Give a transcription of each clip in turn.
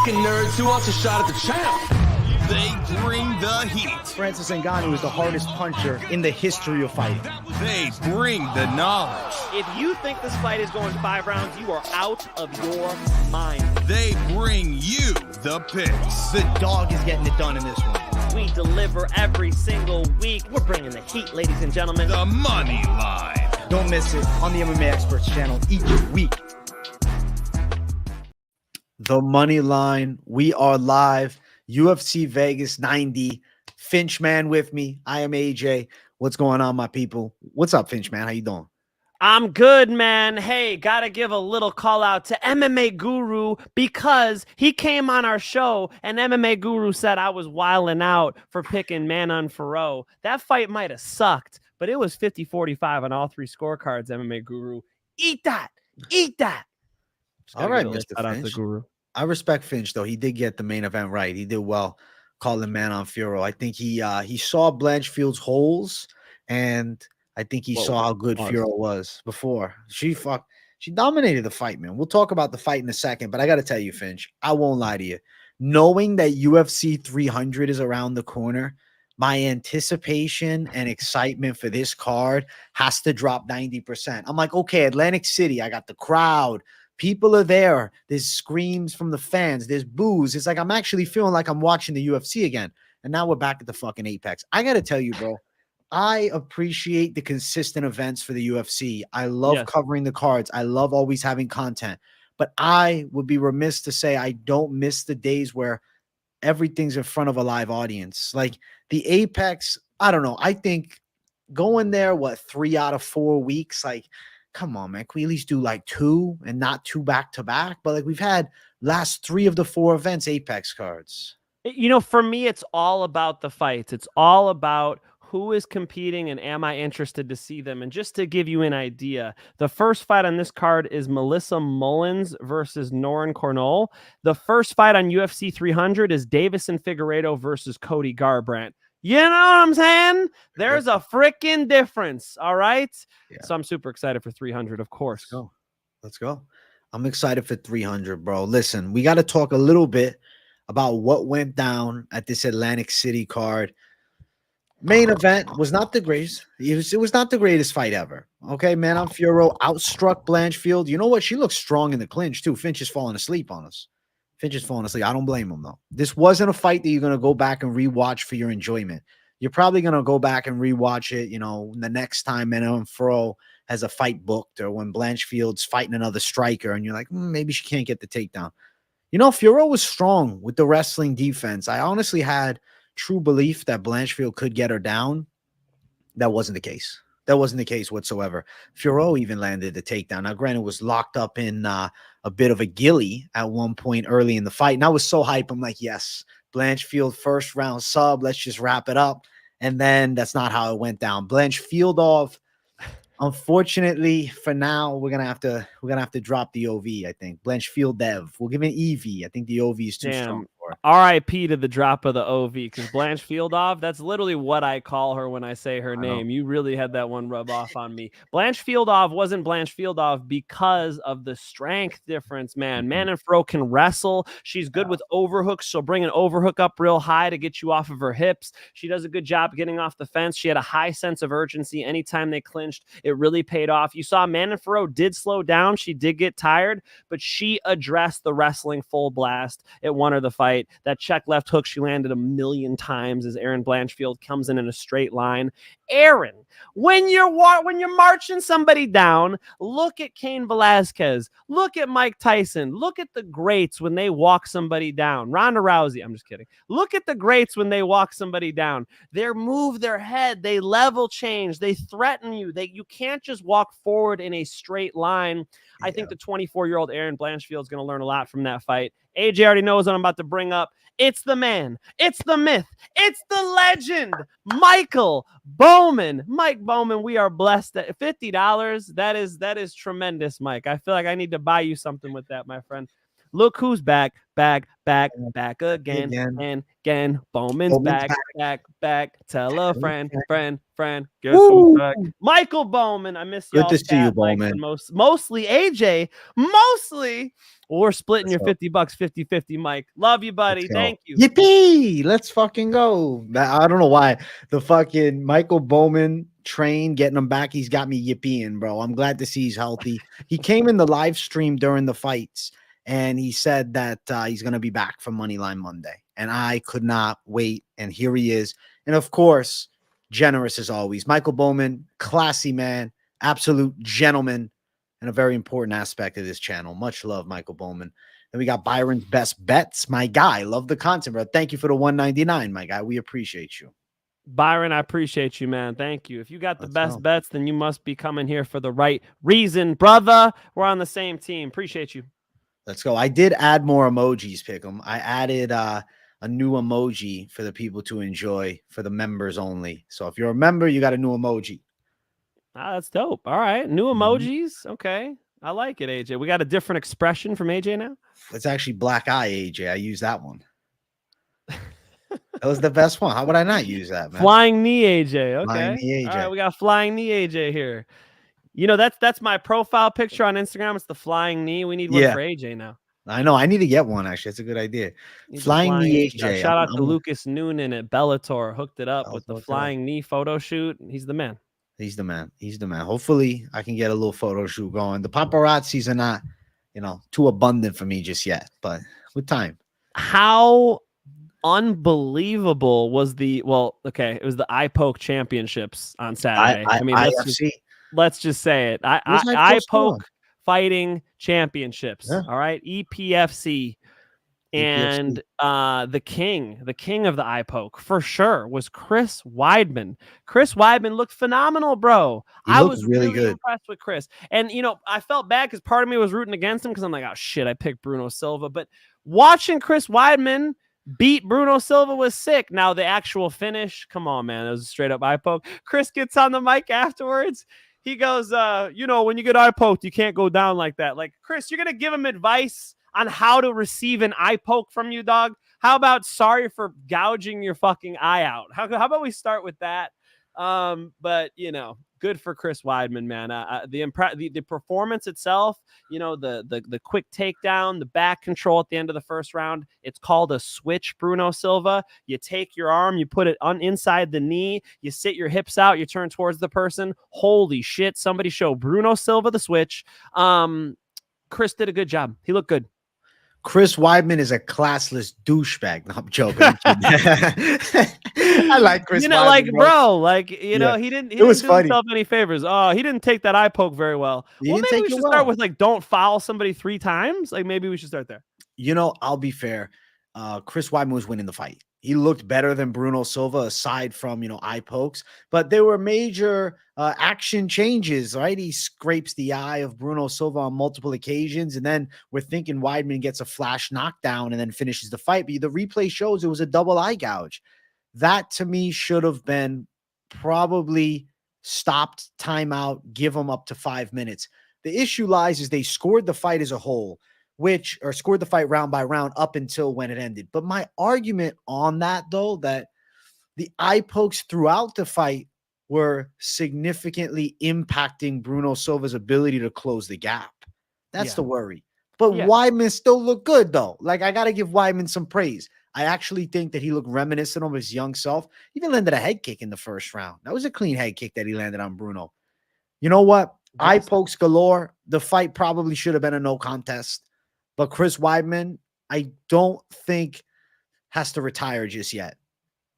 nerds who wants a shot at the champ. They bring the heat. Francis Ngannou is the hardest puncher in the history of fighting. They bring the knowledge. If you think this fight is going 5 rounds, you are out of your mind. They bring you the picks. The dog is getting it done in this one. We deliver every single week. We're bringing the heat, ladies and gentlemen. The money line. Don't miss it on the MMA Experts channel each week. The money line. We are live. UFC Vegas 90. Finch man with me. I am AJ. What's going on, my people? What's up, Finch man? How you doing? I'm good, man. Hey, gotta give a little call out to MMA Guru because he came on our show and MMA Guru said I was wilding out for picking Manon Fiorot. That fight might have sucked, but it was 50-45 on all 3 scorecards, MMA Guru. Eat that. Eat that. All right, Mr. Shout out Finch. to Guru. I respect Finch, though. He did get the main event right. He did well calling Manon Fiorot. I think he saw Blanchfield's holes, and I think he saw how good Fiorot was before. She dominated the fight, man. We'll talk about the fight in a second, but I got to tell you, Finch, I won't lie to you. Knowing that UFC 300 is around the corner, my anticipation and excitement for this card has to drop 90%. I'm like, okay, Atlantic City, I got the crowd. People are there. There's screams from the fans. There's boos. It's like I'm actually feeling like I'm watching the UFC again. And now we're back at the fucking Apex. I got to tell you, bro, I appreciate the consistent events for the UFC. I love covering the cards. I love always having content. But I would be remiss to say I don't miss the days where everything's in front of a live audience. Like the Apex, I don't know. I think going there, 3 out of 4 weeks, like, come on, man. Can we at least do like 2 and not 2 back-to-back? But like we've had last 3 of the 4 events Apex cards. You know, for me, it's all about the fights. It's all about who is competing and am I interested to see them? And just to give you an idea, the first fight on this card is Melissa Mullins versus Nora Cornolle. The first fight on UFC 300 is Davison Figueiredo versus Cody Garbrandt. You know what I'm saying? There's a freaking difference. All right. Yeah. So I'm super excited for 300, of course. Let's go. I'm excited for 300, bro. Listen, we got to talk a little bit about what went down at this Atlantic City card. Main event was not the greatest. It was not the greatest fight ever. Okay, Manon Fiorot outstruck Blanchfield. You know what? She looks strong in the clinch, too. Finch is falling asleep on us. Finch is falling asleep. I don't blame him, though. This wasn't a fight that you're going to go back and rewatch for your enjoyment. You're probably going to go back and rewatch it, you know, the next time Manon Fiorot has a fight booked or when Blanchfield's fighting another striker and you're like, maybe she can't get the takedown. You know, Fiorot was strong with the wrestling defense. I honestly had true belief that Blanchfield could get her down. That wasn't the case. That wasn't the case whatsoever. Fiorot even landed the takedown. Now, granted, was locked up in a bit of a ghillie at one point early in the fight. And I was so hyped. I'm like, yes, Blanchfield first round sub. Let's just wrap it up. And then that's not how it went down. Blanchfield off. Unfortunately, for now, we're gonna have to drop the OV. I think Blanchfield Dev. We'll give it an EV. I think the OV is too strong for it. R.I.P. to the drop of the OV because Blanchfield off. That's literally what I call her when I say her name. You really had that one rub off on me. Blanchfield off wasn't Blanchfield off because of the strength difference, man. Manon Fiorot can wrestle. She's good with overhooks. She'll bring an overhook up real high to get you off of her hips. She does a good job getting off the fence. She had a high sense of urgency anytime they clinched. It really paid off. You saw Manon Fiorot did slow down. She did get tired, but she addressed the wrestling full blast. It won her the fight. That check left hook she landed 1,000,000 times as Erin Blanchfield comes in a straight line. Erin, when you're marching somebody down, look at Cain Velasquez. Look at Mike Tyson. Look at the greats when they walk somebody down. Ronda Rousey, I'm just kidding. Look at the greats when they walk somebody down. They move their head. They level change. They threaten you. You can't just walk forward in a straight line. I think the 24-year-old Erin Blanchfield is going to learn a lot from that fight. AJ already knows what I'm about to bring up. It's the man. It's the myth. It's the legend. Michael Bowman. Mike Bowman, we are blessed at $50. That is tremendous, Mike. I feel like I need to buy you something with that, my friend. Look who's back again, Again. and again. Bowman's Bowman's back. Tell a friend. Guess Woo! who's back? Michael Bowman. I miss Good y'all. to see you, Bowman. Mostly AJ. Mostly. We're splitting Let's your go. $50, 50-50, Mike. Love you, buddy. Let's go. Thank you. Yippee! Let's fucking go. I don't know why the fucking Michael Bowman train getting him back. He's got me yippieing, bro. I'm glad to see he's healthy. He came in the live stream during the fights and he said that he's going to be back for Moneyline Monday. And I could not wait. And here he is. And of course, generous as always. Michael Bowman, classy man, absolute gentleman, and a very important aspect of this channel. Much love, Michael Bowman. Then we got Byron's Best Bets. My guy, love the content, bro. Thank you for the $1.99, my guy. We appreciate you. Byron, I appreciate you, man. Thank you. If you got the Let's best go. bets, then you must be coming here for the right reason, brother. We're on the same team. Appreciate you. Let's go. I did add more emojis, Pick'em. I added a new emoji for the people to enjoy for the members only. So if you're a member, you got a new emoji. Ah, that's dope. All right. New emojis. Okay. I like it, AJ. We got a different expression from AJ now. It's actually Black Eye AJ. I use that one. That was the best one. How would I not use that, man? Flying knee AJ. Okay. Flying knee AJ. All right, we got flying knee AJ here. You know, that's my profile picture on Instagram. It's the flying knee. We need one for AJ now. I know. I need to get one, actually. It's a good idea. He's Flying knee AJ. Shout out to Lucas Noonan at Bellator. Hooked it up with the Bellator. flying knee photo shoot. He's the man. He's the man. He's the man. Hopefully, I can get a little photo shoot going. The paparazzis are not, too abundant for me just yet, but with time. How unbelievable was it was the Eye Poke Championships on Saturday. I mean, let's just say it. Eye Poke Fighting Championships. Yeah. All right. EPFC. And the king of the eye poke for sure was Chris Weidman. Chris Weidman looked phenomenal, bro. I was really good, impressed with Chris. And I felt bad because part of me was rooting against him because I'm like, oh shit, I picked Bruno Silva. But watching Chris Weidman beat Bruno Silva was sick. Now the actual finish, come on, man, it was a straight up eye poke. Chris gets on the mic afterwards. He goes, when you get eye poked, you can't go down like that. Like, Chris, you're gonna give him advice on how to receive an eye poke from you, dog? How about sorry for gouging your fucking eye out? How about we start with that? But good for Chris Weidman, man. The performance itself, the quick takedown, the back control at the end of the first round. It's called a switch, Bruno Silva. You take your arm, you put it inside the knee, you sit your hips out, you turn towards the person. Holy shit! Somebody show Bruno Silva the switch. Chris did a good job. He looked good. Chris Weidman is a classless douchebag. No, I'm joking. I like Chris Weidman, he didn't do himself any favors. Oh, he didn't take that eye poke very well. Maybe we should start with don't foul somebody 3 times. Like, maybe we should start there. I'll be fair. Chris Weidman was winning the fight. He looked better than Bruno Silva, aside from, eye pokes. But there were major action changes, right? He scrapes the eye of Bruno Silva on multiple occasions. And then we're thinking Weidman gets a flash knockdown and then finishes the fight. But the replay shows it was a double eye gouge. That, to me, should have been probably stopped, timeout, give him up to 5 minutes. The issue lies is they scored the fight as a whole, scored the fight round by round up until when it ended. But my argument on that, though, that the eye pokes throughout the fight were significantly impacting Bruno Silva's ability to close the gap. That's the worry. But Weidman still looked good, though. Like, I got to give Weidman some praise. I actually think that he looked reminiscent of his young self. He even landed a head kick in the first round. That was a clean head kick that he landed on Bruno. You know what? Eye pokes galore. The fight probably should have been a no contest. But Chris Weidman, I don't think has to retire just yet.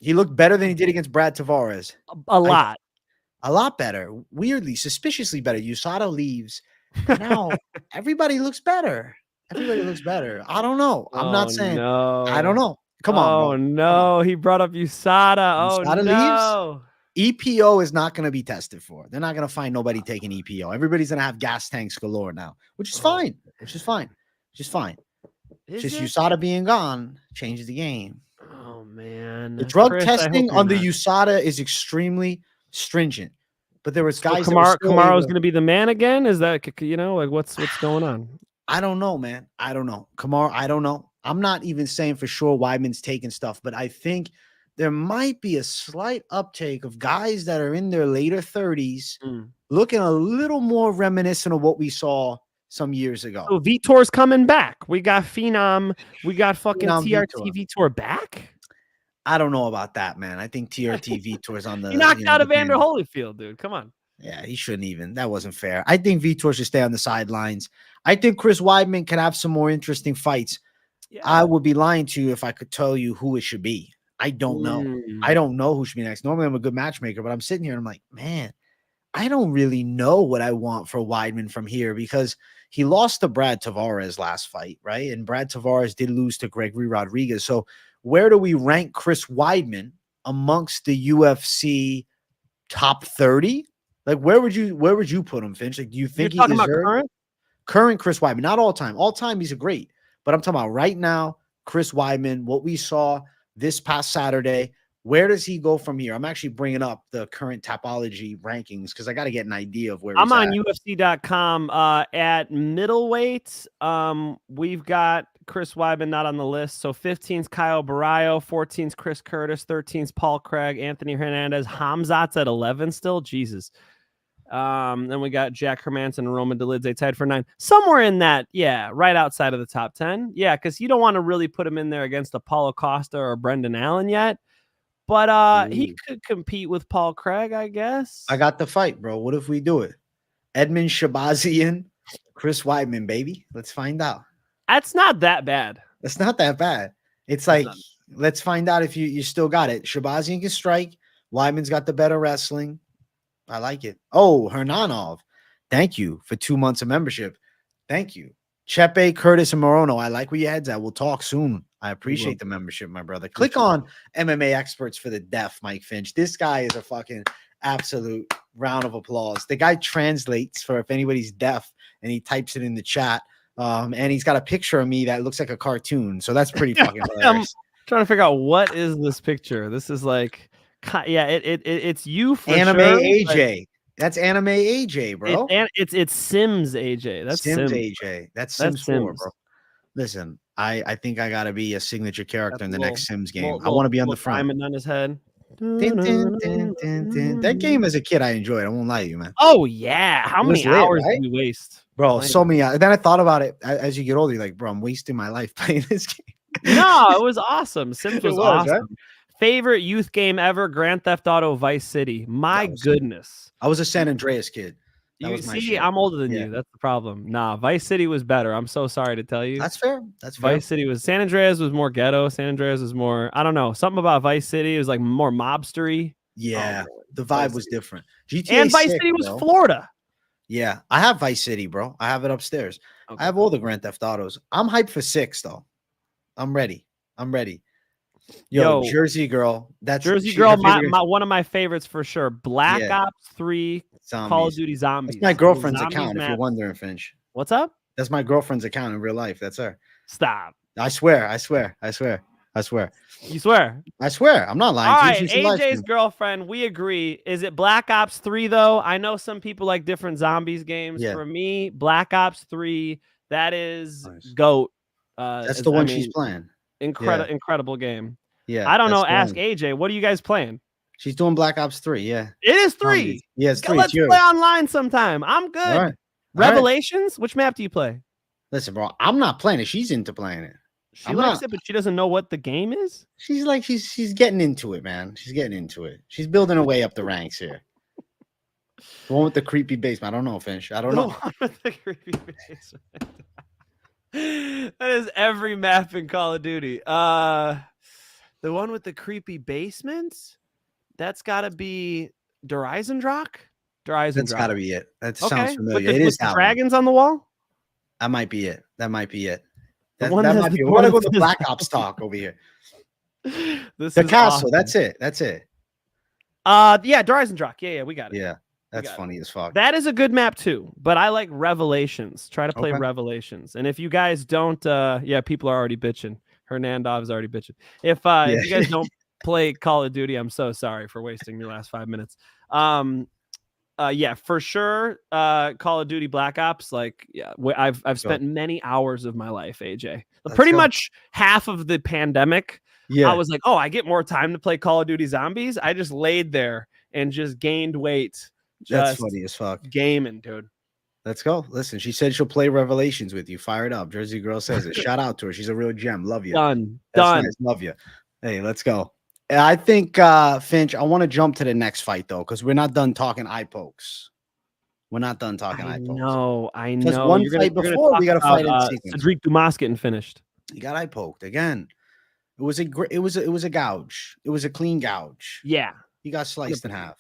He looked better than he did against Brad Tavares. A lot better. Weirdly, suspiciously better. USADA leaves. Now everybody looks better. Everybody looks better. I don't know. I'm not saying. No. I don't know. Come on. Oh, no. He brought up USADA. USADA no. Leaves. EPO is not going to be tested for. They're not going to find nobody taking EPO. Everybody's going to have gas tanks galore now, which is fine. Just fine. Just USADA being gone changes the game. Oh, man. The drug testing on the USADA is extremely stringent. But there was guys. Kamaro's going to be the man again? Is that, what's going on? I don't know, man. I don't know. Kamar, I don't know. I'm not even saying for sure Weidman's taking stuff, but I think there might be a slight uptake of guys that are in their later 30s looking a little more reminiscent of what we saw some years ago. So Vitor's coming back. We got Phenom. We got fucking Phenom TRT Vitor back. I don't know about that, man. I think TRT Vitor's on the. He knocked out Evander Holyfield, dude. Come on. Yeah, he shouldn't even. That wasn't fair. I think Vitor should stay on the sidelines. I think Chris Weidman can have some more interesting fights. Yeah. I would be lying to you if I could tell you who it should be. I don't know. I don't know who should be next. Normally, I'm a good matchmaker, but I'm sitting here and I'm like, man, I don't really know what I want for Weidman from here because he lost to Brad Tavares last fight, right? And Brad Tavares did lose to Gregory Rodriguez. So where do we rank Chris Weidman amongst the UFC top 30? Like, where would you put him, Finch? Like, do you think you're talking about current Chris Weidman? Not all time. All time, he's a great. But I'm talking about right now, Chris Weidman, what we saw this past Saturday. Where does he go from here? I'm actually bringing up the current Tapology rankings because I got to get an idea of where I'm on UFC.com. At middleweight, we've got Chris Weidman not on the list. So 15's Kyle Barrio, 14's Chris Curtis, 13's Paul Craig, Anthony Hernandez, Hamzat's at 11 still. Jesus. Then we got Jack Hermanson and Roman Dolidze tied for 9. Somewhere in that, yeah, right outside of the top 10. Yeah, because you don't want to really put him in there against a Paulo Costa or Brendan Allen yet. But he could compete with Paul Craig, I guess. I got the fight, bro. What if we do it? Edmund Shabazian, Chris Weidman, baby. Let's find out. That's not that bad. That's not that bad. It's like, let's find out if you still got it. Shabazian can strike. Weidman's got the better wrestling. I like it. Oh, Hernandez. Thank you for 2 months of membership. Thank you. Chepe, Curtis, and Morono. I like where your head's at. We'll talk soon. I appreciate the membership, my brother. Click on MMA Experts for the Deaf, Mike Finch. This guy is a fucking absolute round of applause. The guy translates for if anybody's deaf, and he types it in the chat. And he's got a picture of me that looks like a cartoon. So that's pretty fucking hilarious. I'm trying to figure out what is this picture. This is like, yeah, it's you for Anime sure, AJ. That's Anime AJ, bro. It's Sims AJ. That's Sims AJ. That's Sims 4, bro. Listen, I think I gotta be a signature character in the next Sims game. I want to be on the front. Diamond on his head. That game as a kid I enjoyed. I won't lie to you, man. Oh yeah, how many hours did you waste, bro? So many hours. Then I thought about it as you get older. You're like, bro, I'm wasting my life playing this game. No, it was awesome. Sims was awesome. Right? Favorite youth game ever? Grand Theft Auto Vice City. My goodness. I was a San Andreas kid. You see, I'm older than you. That's the problem. Nah, Vice City was better. I'm so sorry to tell you. That's fair. That's fair. Vice City was San Andreas was more ghetto. San Andreas was more, I don't know, something about Vice City. It was like more mobstery. Yeah, the vibe was different. GTA and Vice City was Florida. Yeah, I have Vice City, bro. I have it upstairs. Okay. I have all the Grand Theft Autos. I'm hyped for 6, though. I'm ready. Yo, Jersey Girl. That's Jersey Girl. One of my favorites for sure. Black Ops 3. Zombies. Call of Duty Zombies. That's my girlfriend's account, if you're wondering, Finch. What's up? That's my girlfriend's account in real life. That's her. Stop. I swear. You swear? I swear. I'm not lying. All right, AJ's girlfriend. We agree. Is it Black Ops 3 though? I know some people like different zombies games. Yeah. For me, Black Ops 3. That is GOAT. That's the one she's playing. Incredible game. Yeah. I don't know. Ask AJ. What are you guys playing? She's doing Black Ops 3, yeah. It is 3. Yeah, it's 3. Let's play online sometime. I'm good. All right. Revelations? Which map do you play? Listen, bro, I'm not playing it. She's into playing it. She likes it, but she doesn't know what the game is? She's like, she's getting into it, man. She's getting into it. She's building her way up the ranks here. The one with the creepy basement. I don't know, Finch. I don't know. The one with the creepy basement. That is every map in Call of Duty. The one with the creepy basements? That's got to be Dreisendrach? That's got to be it. That sounds familiar. It is the dragons on the wall? That might be it. That might be it. That might be it. We're going to go to Black Ops talk over here. The castle. Awesome. That's it. Yeah, Dreisendrach. Yeah, we got it. Yeah, that's funny as fuck. That is a good map too, but I like Revelations. Try to play Revelations. And if you guys don't, people are already bitching. Hernandez is already bitching. If you guys don't play Call of Duty, I'm so sorry for wasting your last 5 minutes. Yeah, for sure. Call of Duty Black Ops. Like, yeah, I've spent many hours of my life, AJ. Pretty much half of the pandemic. Yeah, I was like, oh, I get more time to play Call of Duty Zombies. I just laid there and just gained weight. that's funny as fuck. Gaming, dude. Let's go. Listen, she said she'll play Revelations with you. Fire it up. Jersey girl says it. Shout out to her. She's a real gem. Love you. Done. Nice. Love you. Hey, let's go. I think Finch, I want to jump to the next fight though, because we're not done talking eye pokes. We're not done talking eye pokes. I know. Just one fight before we got to fight in sequence. Cedric Dumas getting finished. He got eye poked again. It was a gouge. It was a clean gouge. Yeah, he got sliced in half,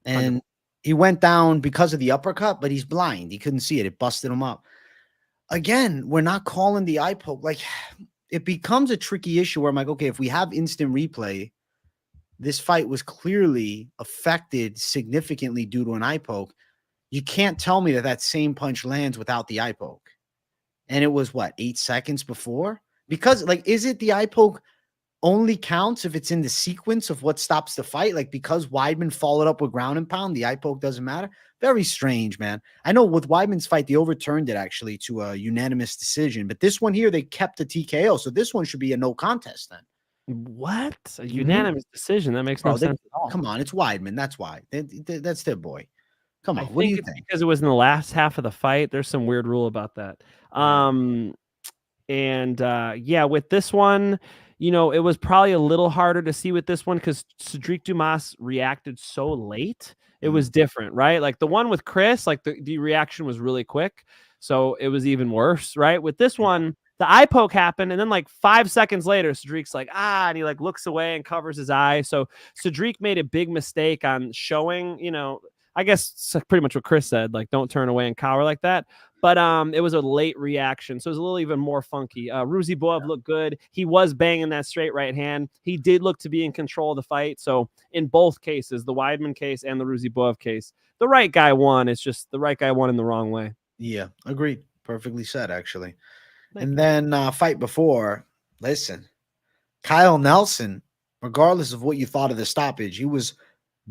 and he went down because of the uppercut. But he's blind. He couldn't see it. It busted him up. Again, we're not calling the eye poke. Like, it becomes a tricky issue where I'm like, okay, if we have instant replay, this fight was clearly affected significantly due to an eye poke. You can't tell me that same punch lands without the eye poke. And it was what, 8 seconds before? Because, like, is it the eye poke only counts if it's in the sequence of what stops the fight? Like, because Weidman followed up with ground and pound, the eye poke doesn't matter? Very strange, man. I know with Weidman's fight, they overturned it actually to a unanimous decision. But this one here, they kept a TKO. So this one should be a no contest then. What? A unanimous decision? That makes no sense at all. Come on, it's Weidman. That's why. That's their boy. Come on. What do you think? Because it was in the last half of the fight. There's some weird rule about that. Yeah, with this one, you know, it was probably a little harder to see with this one because Cedric Dumas reacted so late. It was different, right? Like the one with Chris, like the reaction was really quick. So it was even worse, right? With this one, the eye poke happened. And then like 5 seconds later, Cedric's like, and he like looks away and covers his eye. So Cedric made a big mistake on showing, you know, I guess pretty much what Chris said, like, don't turn away and cower like that. But it was a late reaction, so it was a little even more funky. Ruziboev looked good. He was banging that straight right hand. He did look to be in control of the fight. So in both cases, the Weidman case and the Ruziboev case, the right guy won. It's just the right guy won in the wrong way. Yeah, agreed. Perfectly said, actually. And then fight before, listen, Kyle Nelson, regardless of what you thought of the stoppage, he was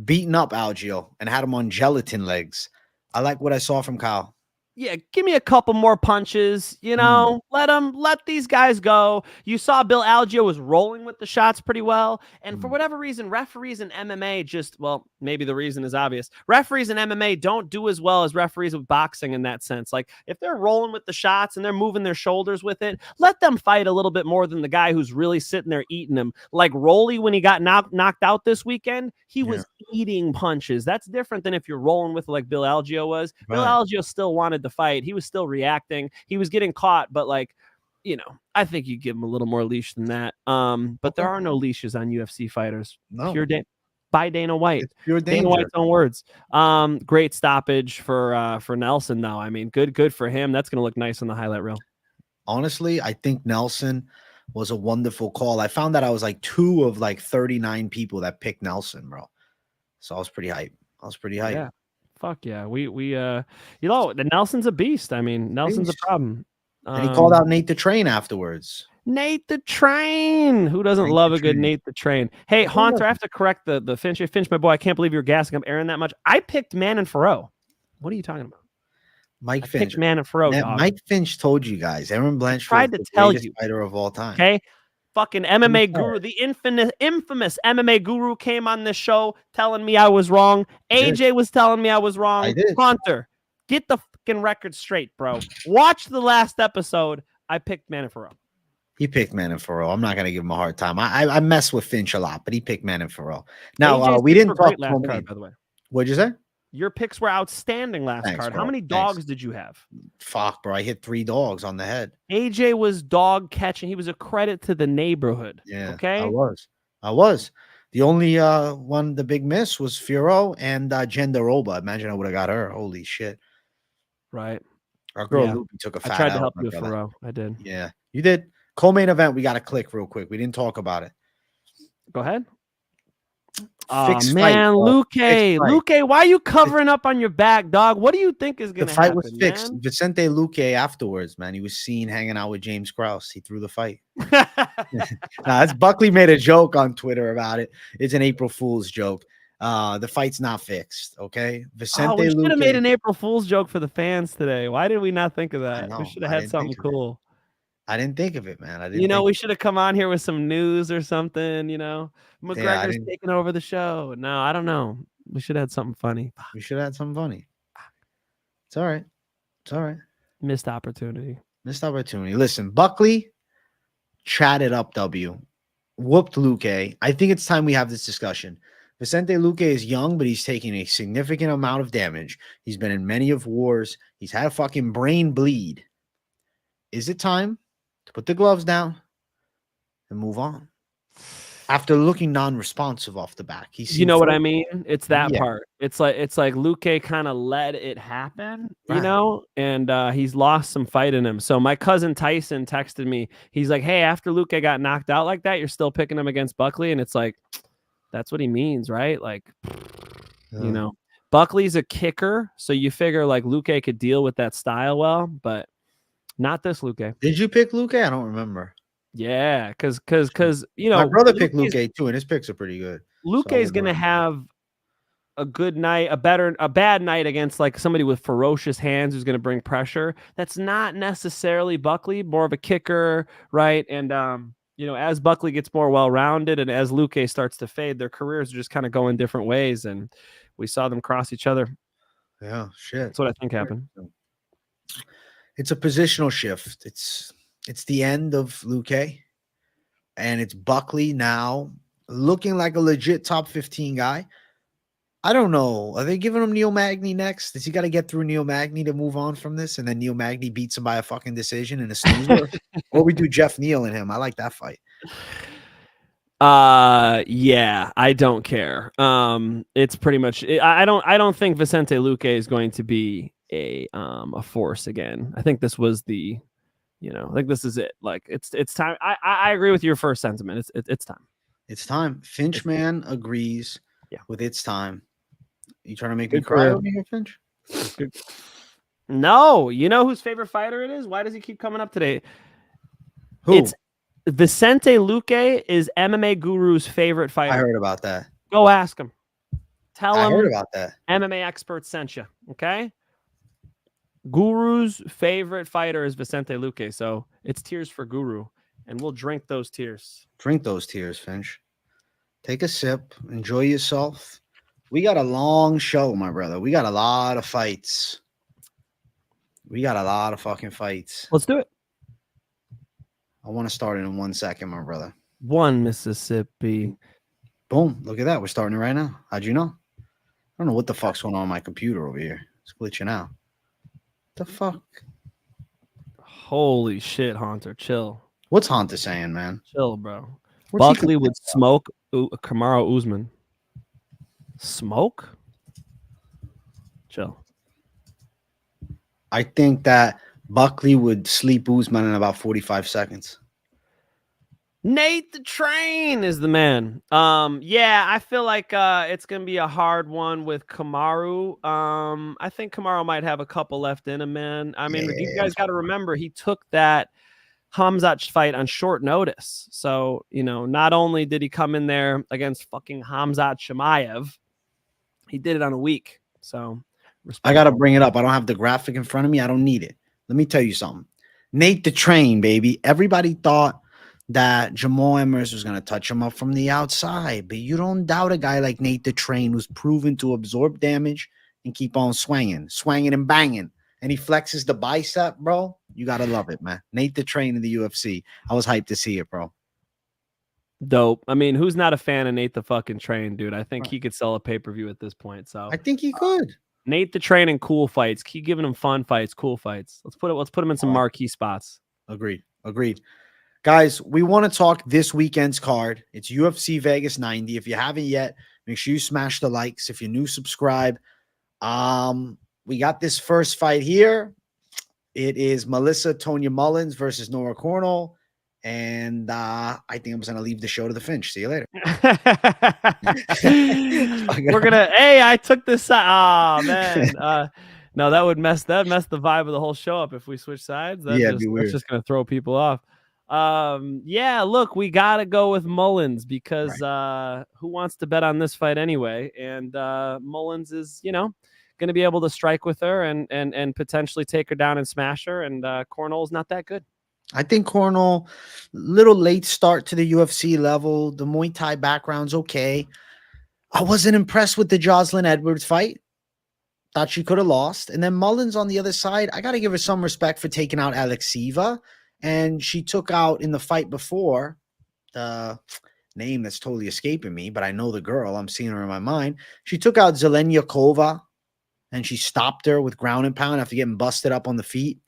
beating up Algio and had him on gelatin legs. I like what I saw from Kyle. Yeah, give me a couple more punches, you know, let these guys go. You saw Bill Algio was rolling with the shots pretty well. And for whatever reason, referees in MMA just, well, maybe the reason is obvious. Referees in MMA don't do as well as referees with boxing in that sense. Like if they're rolling with the shots and they're moving their shoulders with it, let them fight a little bit more than the guy who's really sitting there eating them. Like Rolly, when he got knocked out this weekend, he was eating punches. That's different than if you're rolling with like Bill Algio was. Right. Bill Algio still wanted the fight. He was still reacting. He was getting caught, but like, you know, I think you give him a little more leash than that. But there are no leashes on UFC fighters. No. By Dana White. It's pure danger. Dana White's own words. Great stoppage for Nelson though. I mean, good for him. That's going to look nice on the highlight reel. Honestly, I think Nelson was a wonderful call. I found that I was like 2 of like 39 people that picked Nelson, bro. So I was pretty hyped. Yeah. Fuck yeah. We you know, the Nelson's a beast. I mean, Nelson's a problem. And he called out Nate the Train afterwards. Nate the Train. Who doesn't love a good Nate the Train? Hey, Haunter, I have to correct the Finch. Hey, Finch, my boy, I can't believe you're gassing up Aaron that much. I picked Manon Farrow. What are you talking about? Mike Finch. Picked Manon Farrow. Mike Finch told you guys. Aaron Blanchard tried to tell you. Fighter of all time. Okay. Fucking MMA guru, the infamous MMA guru came on this show telling me I was wrong. AJ was telling me I was wrong. I did. Hunter, get the fucking record straight, bro. Watch the last episode. I picked Manon Farrow. He picked Manon Farrow. I'm not gonna give him a hard time. I mess with Finch a lot, but he picked Manon Farrow. Now we didn't talk last card, by the way. What'd you say? Your picks were outstanding last card. Bro. How many dogs did you have? Fuck, bro. I hit 3 dogs on the head. AJ was dog catching. He was a credit to the neighborhood. Yeah. Okay. I was. The only one, the big miss was Furo and Gendaroba. Imagine I would have got her. Holy shit. Right. Our girl Lupi took a fat I tried to out, help you with brother. Furo. I did. Yeah. You did. Co-main event, we got to click real quick. We didn't talk about it. Go ahead. Oh man, Luke, why are you covering up on your back, dog? What do you think is gonna happen? The fight was fixed. Man? Vicente Luque afterwards, man, he was seen hanging out with James Krause. He threw the fight. That's Buckley made a joke on Twitter about it. It's an April Fool's joke. The fight's not fixed. Okay, Oh, Vicente we should have made Luque. an April Fool's joke for the fans today. Why did we not think of that? know, We should have I had didn't something think of it. cool. I didn't think of it, man. I didn't. You know, think we should have come on here with some news or something. You know, McGregor's didn't- taking over the show. No, I don't know. We should have had something funny. we should have had something funny. It's all right. It's all right. Missed opportunity. Missed opportunity. Listen, Buckley chatted up W, whooped Luque. I think it's time we have this discussion. Vicente Luque is young, but he's taking a significant amount of damage. He's been in many of wars. He's had a fucking brain bleed. Is it time to put the gloves down and move on? After looking non-responsive off the back, You know what I mean? It's that Yeah. part. It's like Luque kind of let it happen, you Right. know, and he's lost some fight in him. So my cousin Tyson texted me. He's like, "Hey, after Luque got knocked out like that, you're still picking him against Buckley," and it's like, that's what he means, right? Like, you know, Buckley's a kicker, so you figure like Luque could deal with that style well, but not this Luque. Did you pick Luque? I don't remember. Yeah, because you know, My brother picked Luque's- Luque too, and his picks are pretty good. Luque's So, gonna have a good night, a bad night against like somebody with ferocious hands who's gonna bring pressure. That's not necessarily Buckley, more of a kicker, right? And you know, as Buckley gets more well-rounded and as Luque starts to fade, their careers are just kind of going different ways, and we saw them cross each other. Yeah, shit. That's what I think happened. It's a positional shift. It's the end of Luque, and it's Buckley now looking like a legit top 15 guy. I don't know. Are they giving him Neil Magny next? Does he got to get through Neil Magny to move on from this? And then Neil Magny beats him by a fucking decision in a snoozer? Or we do Jeff Neal and him. I like that fight. Yeah, I don't care. It's pretty much I don't think Vicente Luque is going to be a force again. I think this was the, you know, like this is it. Like it's time. I agree with your first sentiment. It's time. It's time. Finchman agrees with it's time. You trying to make me Good cry career. over here, Finch? No, you know whose favorite fighter it is? Why does he keep coming up today? Who? It's Vicente Luque is MMA Guru's favorite fighter. I heard about that. Go ask him. Tell I him heard about that. MMA expert sent you. Okay. Guru's favorite fighter is Vicente Luque. So it's tears for Guru. And we'll drink those tears. Drink those tears, Finch. Take a sip. Enjoy yourself. We got a long show, my brother. We got a lot of fights. We got a lot of fucking fights. Let's do it. I want to start it in 1 second, my brother. One Mississippi. Boom. Look at that. We're starting it right now. How'd you know? I don't know what the fuck's going on my computer over here. It's glitching out. The fuck? Holy shit, Hunter. Chill. What's Hunter saying, man? Chill, bro. What's he Buckley would smoke Kamaru Usman. Smoke? Chill. I think that Buckley would sleep Usman in about 45 seconds. Nate the Train is the man. Yeah, I feel like it's gonna be a hard one with Kamaru. I think Kamaru might have a couple left in him, man. I mean, you guys got to remember he took that Hamzat fight on short notice. So, you know, not only did he come in there against fucking Hamzat Chimaev, he did it on a week. So I got to bring it up. I don't have the graphic in front of me. I don't need it. Let me tell you something. Nate the Train, baby. Everybody thought that Jamal Emmers was going to touch him up from the outside, but you don't doubt a guy like Nate the Train who's proven to absorb damage and keep on swinging and banging. And he flexes the bicep, bro. You got to love it, man. Nate the Train in the UFC. I was hyped to see it, bro. Dope. I mean, who's not a fan of Nate the fucking Train, dude? I think he could sell a pay-per-view at this point. So I think he could. Nate the Train and cool fights. Keep giving him fun fights, cool fights. Let's put him in some marquee spots. Agreed. Guys, we want to talk this weekend's card. It's UFC Vegas 90. If you haven't yet, make sure you smash the likes. If you're new, subscribe. We got this first fight here. It is Melissa Tonya Mullins versus Nora Cornolle. And I think I'm just going to leave the show to the Finch. See you later. I took this side. Oh, man. No, that would mess the vibe of the whole show up if we switch sides. That's just going to throw people off. Yeah, look, we gotta go with Mullins because Right. who wants to bet on this fight anyway? And Mullins is, going to be able to strike with her and potentially take her down and smash her. And Cornolle's not that good. I think Cornolle, little late start to the UFC level. The Muay Thai background's okay. I wasn't impressed with the Jocelyn Edwards fight. Thought she could have lost. And then Mullins on the other side, I got to give her some respect for taking out Alexieva. And she took out in the fight before, the name that's totally escaping me, but I know the girl. I'm seeing her in my mind. She took out Zeleniakova, and she stopped her with ground and pound after getting busted up on the feet.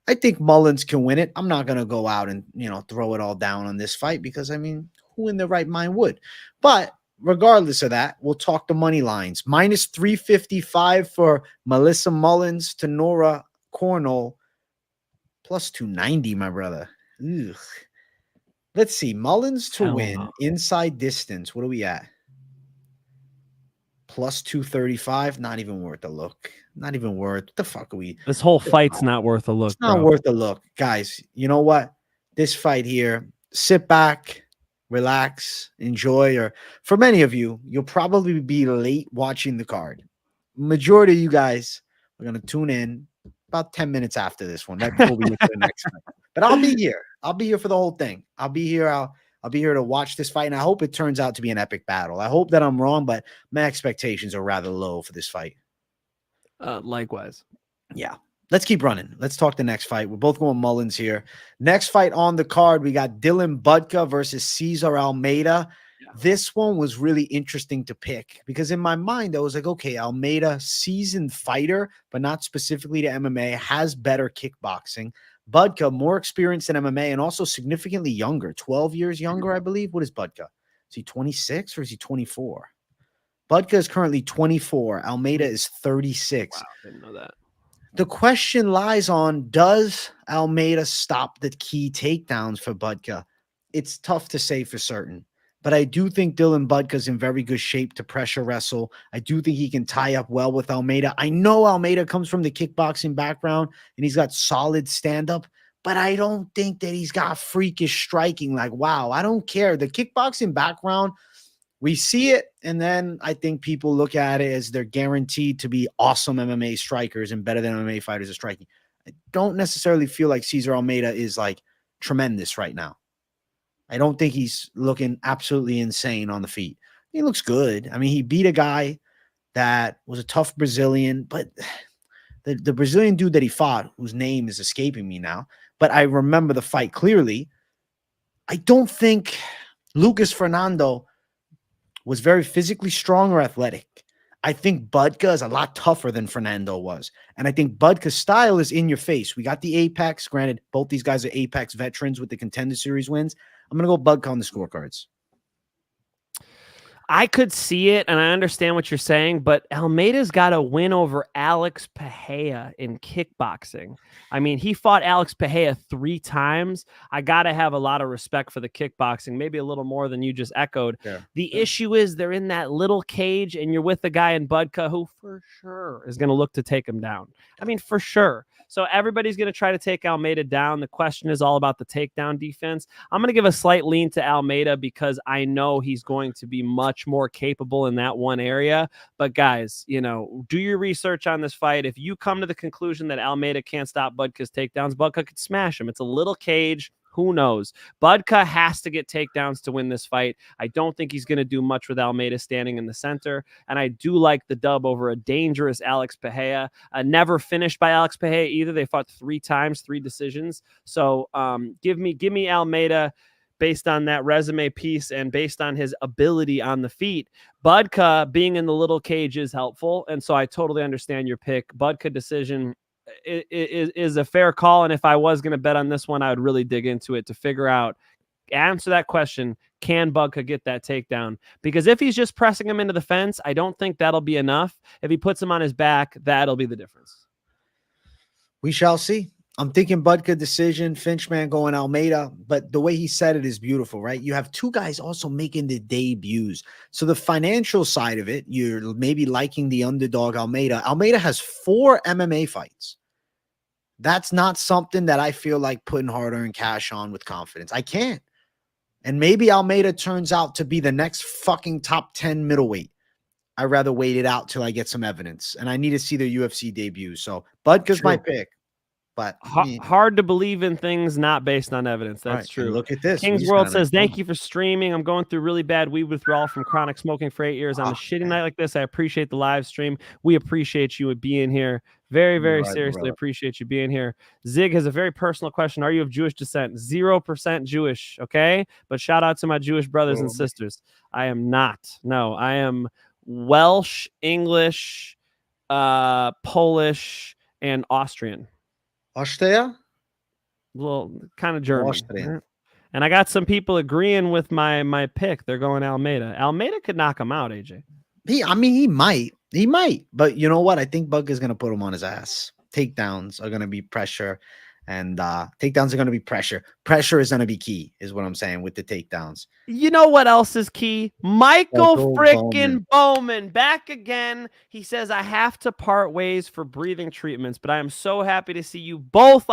I think Mullins can win it. I'm not going to go out and, throw it all down on this fight because, who in their right mind would? But regardless of that, we'll talk the money lines. Minus 355 for Melissa Mullins to Nora Cornolle. Plus 290, my brother. Ugh. Let's see. Mullins to win inside distance. What are we at? Plus 235. Not even worth a look. Not even worth. What the fuck are we? This whole fight's not worth a look. It's not worth a look. Guys, you know what? This fight here, sit back, relax, enjoy. Or for many of you, you'll probably be late watching the card. Majority of you guys are going to tune in about 10 minutes after this one, right before we get to the next one. But I'll be here. I'll be here for the whole thing. I'll be here. I'll be here to watch this fight, and I hope it turns out to be an epic battle. I hope that I'm wrong, but my expectations are rather low for this fight. Likewise. Yeah. Let's keep running. Let's talk the next fight. We're both going Mullins here. Next fight on the card, we got Dylan Budka versus César Almeida. Yeah. This one was really interesting to pick because in my mind, I was like, okay, Almeida, seasoned fighter, but not specifically to MMA, has better kickboxing. Budka, more experienced in MMA and also significantly younger, 12 years younger, I believe. What is Budka? Is he 26 or is he 24? Budka is currently 24. Almeida is 36. Wow, I didn't know that. The question lies on, does Almeida stop the key takedowns for Budka? It's tough to say for certain, but I do think Dylan Budka's in very good shape to pressure wrestle. I do think he can tie up well with Almeida. I know Almeida comes from the kickboxing background and he's got solid stand-up, but I don't think that he's got freakish striking. Like, wow, I don't care. The kickboxing background, we see it, and then I think people look at it as they're guaranteed to be awesome MMA strikers and better than MMA fighters at striking. I don't necessarily feel like César Almeida is like tremendous right now. I don't think he's looking absolutely insane on the feet. He looks good. I mean, he beat a guy that was a tough Brazilian, but the Brazilian dude that he fought, whose name is escaping me now, but I remember the fight clearly. I don't think Lucas Fernando was very physically strong or athletic. I think Budka is a lot tougher than Fernando was. And I think Budka's style is in your face. We got the Apex. Granted, both these guys are Apex veterans with the Contender Series wins. I'm going to go Budka on the scorecards. I could see it, and I understand what you're saying, but Almeida's got a win over Alex Pereira in kickboxing. I mean, he fought Alex Pereira 3 times. I got to have a lot of respect for the kickboxing, maybe a little more than you just echoed. Yeah. The issue is they're in that little cage, and you're with a guy in Budka who for sure is going to look to take him down. I mean, for sure. So everybody's going to try to take Almeida down. The question is all about the takedown defense. I'm going to give a slight lean to Almeida because I know he's going to be much more capable in that one area. But guys, do your research on this fight. If you come to the conclusion that Almeida can't stop Budka's takedowns, Budka could smash him. It's a little cage. Who knows? Budka has to get takedowns to win this fight. I don't think he's going to do much with Almeida standing in the center. And I do like the dub over a dangerous Alex Pereira. Never finished by Alex Pereira either. They fought 3 times, 3 decisions. So give me Almeida based on that resume piece and based on his ability on the feet. Budka being in the little cage is helpful. And so I totally understand your pick. Budka decision is a fair call. And if I was going to bet on this one, I would really dig into it to figure out, answer that question. Can Budka get that takedown? Because if he's just pressing him into the fence, I don't think that'll be enough. If he puts him on his back, that'll be the difference. We shall see. I'm thinking Budka decision, Finchman going Almeida, but the way he said it is beautiful, right? You have 2 guys also making the debuts. So the financial side of it, you're maybe liking the underdog Almeida. Almeida has 4 MMA fights. That's not something that I feel like putting hard-earned cash on with confidence. I can't. And maybe Almeida turns out to be the next fucking top 10 middleweight. I'd rather wait it out till I get some evidence. And I need to see the UFC debut. So Budka's my pick. But hard to believe in things not based on evidence. That's true. Look at this. King's World says, thank you for streaming. I'm going through really bad weed withdrawal from chronic smoking for 8 years. On a shitty night like this, I appreciate the live stream. We appreciate you being here. Very, very seriously appreciate you being here. Zig has a very personal question. Are you of Jewish descent? 0% Jewish, okay? But shout out to my Jewish brothers and sisters. I am not. No, I am Welsh, English, Polish, and Austrian. Austria? Well, kind of German. Austrian. And I got some people agreeing with my pick. They're going Almeida. Almeida could knock him out, AJ. He might. He might. But you know what? I think Budka is going to put him on his ass. Takedowns are going to be pressure. And takedowns are going to be pressure. Pressure is going to be key, is what I'm saying with the takedowns. You know what else is key? Michael freaking Bowman back again. He says, I have to part ways for breathing treatments, but I am so happy to see you both.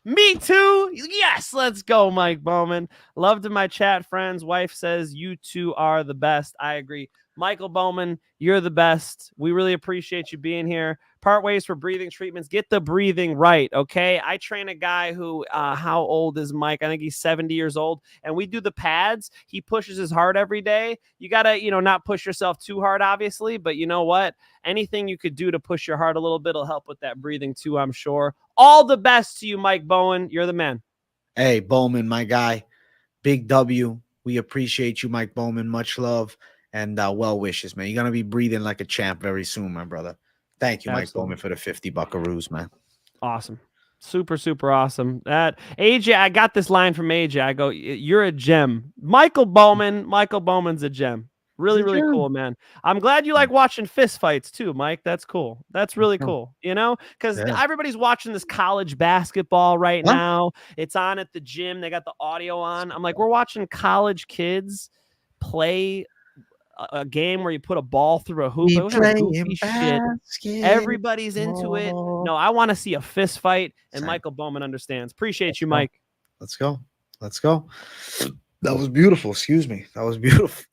Me too. Yes, let's go, Mike Bowman. Love to my chat friends. Wife says, you two are the best. I agree. Michael Bowman, you're the best. We really appreciate you being here. Part ways for breathing treatments. Get the breathing right, okay? I train a guy who, how old is Mike? I think he's 70 years old. And we do the pads. He pushes his heart every day. You got to, not push yourself too hard, obviously. But you know what? Anything you could do to push your heart a little bit will help with that breathing too, I'm sure. All the best to you, Mike Bowen. You're the man. Hey, Bowman, my guy. Big W. We appreciate you, Mike Bowman. Much love. And well wishes, man. You're going to be breathing like a champ very soon, my brother. Thank you, Mike Bowman, for the 50 buckaroos, man. Awesome. Super, super awesome. AJ, I got this line from AJ. I go, you're a gem. Michael Bowman's a gem. Really, really cool, man. I'm glad you like watching fist fights too, Mike. That's cool. That's really cool. Because everybody's watching this college basketball right now. It's on at the gym. They got the audio on. I'm like, we're watching college kids play a game where you put a ball through a hoop. Shit. Everybody's into it. No, I want to see a fist fight, and Michael Bowman understands. Appreciate you, Mike. Let's go. That was beautiful. Excuse me. That was beautiful.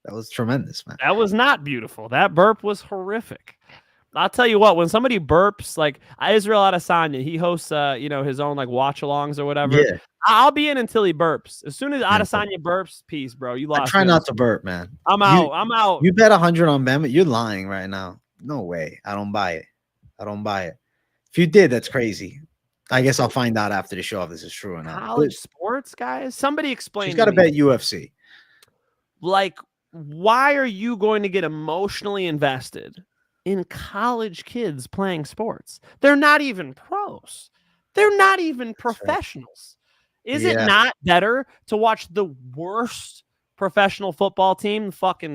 That was tremendous, man. That was not beautiful. That burp was horrific. I'll tell you what, when somebody burps, like Israel Adesanya, he hosts, his own like watch-alongs or whatever. Yeah. I'll be in until he burps. As soon as Adesanya burps, peace, bro. You lost. I try not to burp, man. I'm out. You bet 100 on Bama. You're lying right now. No way. I don't buy it. If you did, that's crazy. I guess I'll find out after the show if this is true or not. College sports, guys. Somebody explain. She's got to bet UFC. Like, why are you going to get emotionally invested in college kids playing sports? They're not even pros. They're not even professionals. Is it not better to watch the worst professional football team? For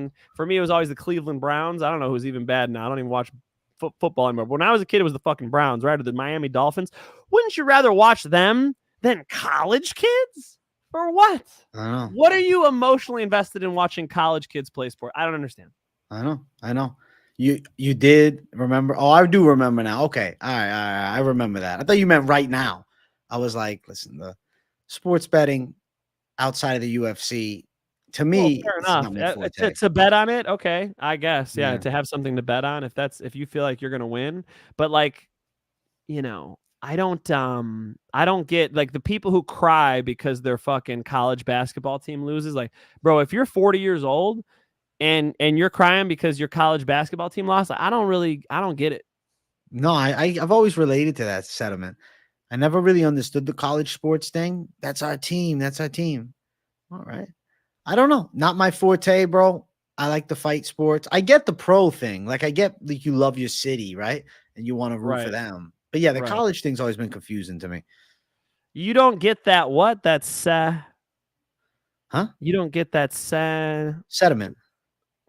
me, it was always the Cleveland Browns. I don't know who's even bad now. I don't even watch football anymore. But when I was a kid, it was the fucking Browns, right? Or the Miami Dolphins. Wouldn't you rather watch them than college kids? For what? I don't know. What are you emotionally invested in watching college kids play sport? I don't understand. I know. You did remember? Oh, I do remember now. Okay. All right. I remember that. I thought you meant right now. I was like, listen, the sports betting outside of the UFC, to me, fair enough. To bet on it, okay, I guess. Yeah, to have something to bet on if you feel like you're gonna win. But like, I don't get like the people who cry because their fucking college basketball team loses. Like, bro, if you're 40 years old and you're crying because your college basketball team lost, I don't get it. No, I've always related to that sentiment. I never really understood the college sports thing. That's our team. All right. I don't know. Not my forte, bro. I like the fight sports. I get the pro thing. Like, I get like you love your city, right? And you want to root for them. But yeah, the college thing's always been confusing to me. You don't get that what? That's huh? You don't get that sediment.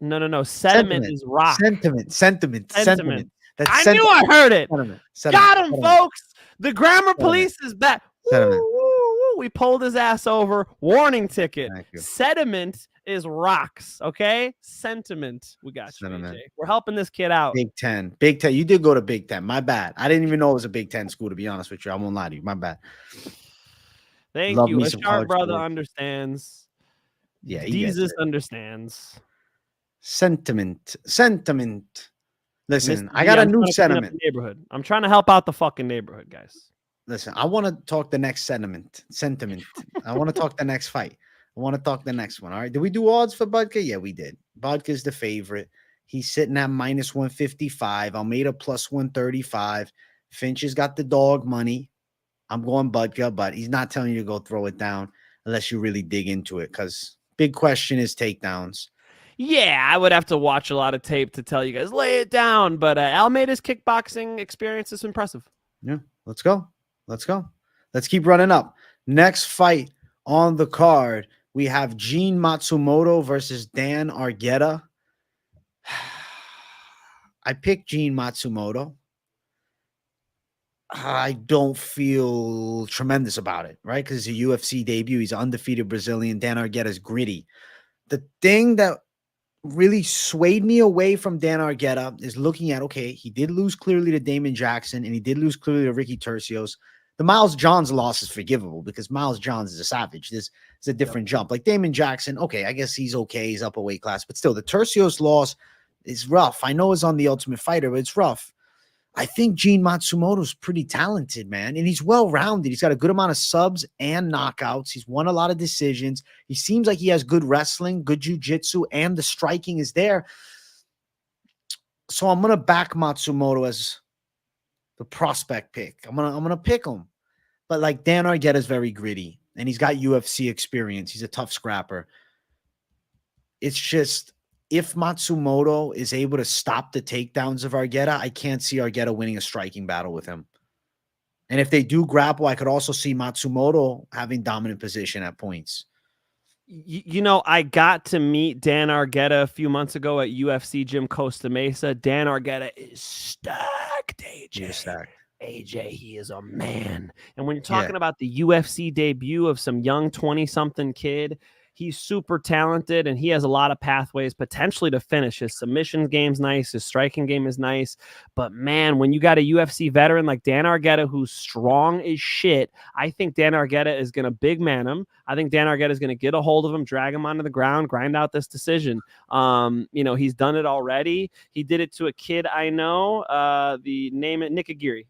No. Sediment is rock. Sentiment. That's I knew I heard it. Sediment. Got him, folks. The grammar police is back. Woo, woo, woo. We pulled his ass over. Warning ticket. Sediment is rocks. Okay, sentiment. We got you, Sentiment. AJ. We're helping this kid out. Big Ten. Big Ten. You did go to Big Ten. My bad. I didn't even know it was a Big Ten school, to be honest with you. I won't lie to you. My bad. Thank Love you. me A some sharp college brother sports. understands. Yeah, he gets Jesus it. understands. Sentiment. Listen, Mr. I got G, a I'm new trying to clean up sentiment. the neighborhood. I'm trying to help out the fucking neighborhood, guys. Listen, I want to talk the next sentiment. I want to talk the next fight. I want to talk the next one. All right. Did we do odds for Budka? Yeah, we did. Budka's the favorite. He's sitting at minus 155. Almeida plus 135. Finch has got the dog money. I'm going Budka, but he's not telling you to go throw it down unless you really dig into it, because big question is takedowns. Yeah, I would have to watch a lot of tape to tell you guys, lay it down. But Almeida's kickboxing experience is impressive. Yeah, let's go. Let's keep running up. Next fight on the card, we have Gene Matsumoto versus Dan Argueta. I picked Gene Matsumoto. I don't feel tremendous about it, right? Because it's a UFC debut. He's an undefeated Brazilian. Dan Argueta's gritty. The thing that really swayed me away from Dan Argueta is looking at, okay, he did lose clearly to Damon Jackson, and he did lose clearly to Ricky Tercios. The Miles Johns loss is forgivable because Miles Johns is a savage. This is a different jump. Like Damon Jackson, okay, I guess he's okay. He's up a weight class. But still, the Tercios loss is rough. I know it's on the Ultimate Fighter, but it's rough. I think Gene Matsumoto's pretty talented, man. And he's well-rounded. He's got a good amount of subs and knockouts. He's won a lot of decisions. He seems like he has good wrestling, good jiu-jitsu, and the striking is there. So I'm going to back Matsumoto as the prospect pick. I'm gonna pick him. But like Dan Argueta is very gritty, and he's got UFC experience. He's a tough scrapper. It's just, if Matsumoto is able to stop the takedowns of Argueta, I can't see Argueta winning a striking battle with him. And if they do grapple, I could also see Matsumoto having dominant position at points. You know, I got to meet Dan Argueta a few months ago at UFC Gym Costa Mesa. Dan Argueta is stacked, AJ. Stacked. AJ, he is a man. And when you're talking about the UFC debut of some young 20-something kid, he's super talented, and he has a lot of pathways potentially to finish. His submission game's nice. His striking game is nice. But, man, when you got a UFC veteran like Dan Argueta who's strong as shit, I think Dan Argueta is going to big man him. I think Dan Argueta is going to get a hold of him, drag him onto the ground, grind out this decision. You know, he's done it already. He did it to a kid I know. Nick Aguirre.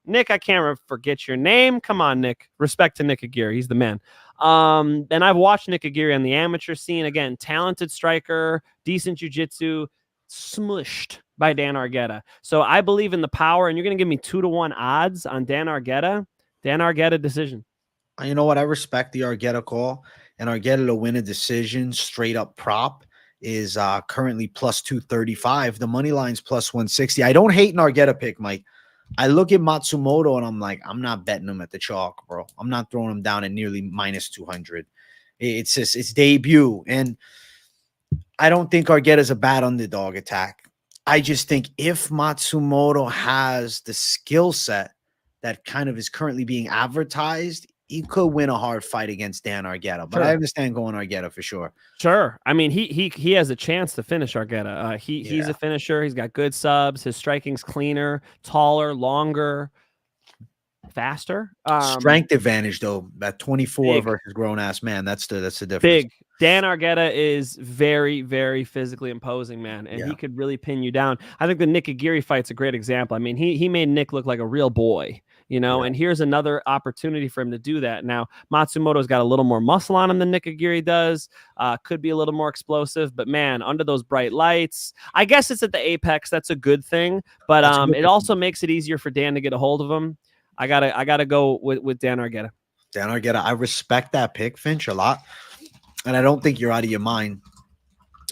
Nick, I can't forget your name. Come on, Nick. Respect to Nick Aguirre. He's the man. And I've watched Nick Aguirre on the amateur scene. Again, talented striker, decent jiu-jitsu, smushed by Dan Argueta. So I believe in the power, and you're going to give me 2-1 odds on Dan Argueta. Dan Argueta decision. You know what? I respect the Argueta call, and Argueta to win a decision straight up prop is currently plus 235. The money line's plus 160. I don't hate an Argueta pick, Mike. I look at Matsumoto and I'm like, I'm not betting him at the chalk, bro. I'm not throwing him down at nearly minus 200. It's just, it's debut. And I don't think Argueta's a bad underdog attack. I just think if Matsumoto has the skill set that kind of is currently being advertised, he could win a hard fight against Dan Argueta. But sure. I understand going Argueta for sure. Sure. I mean, he has a chance to finish Argueta. He's a finisher. He's got good subs. His striking's cleaner, taller, longer, faster. Strength advantage though, at 24 big. versus grown ass man. That's the difference. Big. Dan Argueta is very, very physically imposing, man, and he could really pin you down. I think the Nick Aguirre fight's a great example. I mean, he made Nick look like a real boy, you know, and here's another opportunity for him to do that. Now, Matsumoto's got a little more muscle on him than Nick Aguirre does, could be a little more explosive, but man, under those bright lights, I guess it's at the apex. That's a good thing, but it also makes it easier for Dan to get a hold of him. I gotta go with Dan Argueta. Dan Argueta, I respect that pick, Finch, a lot. And I don't think you're out of your mind.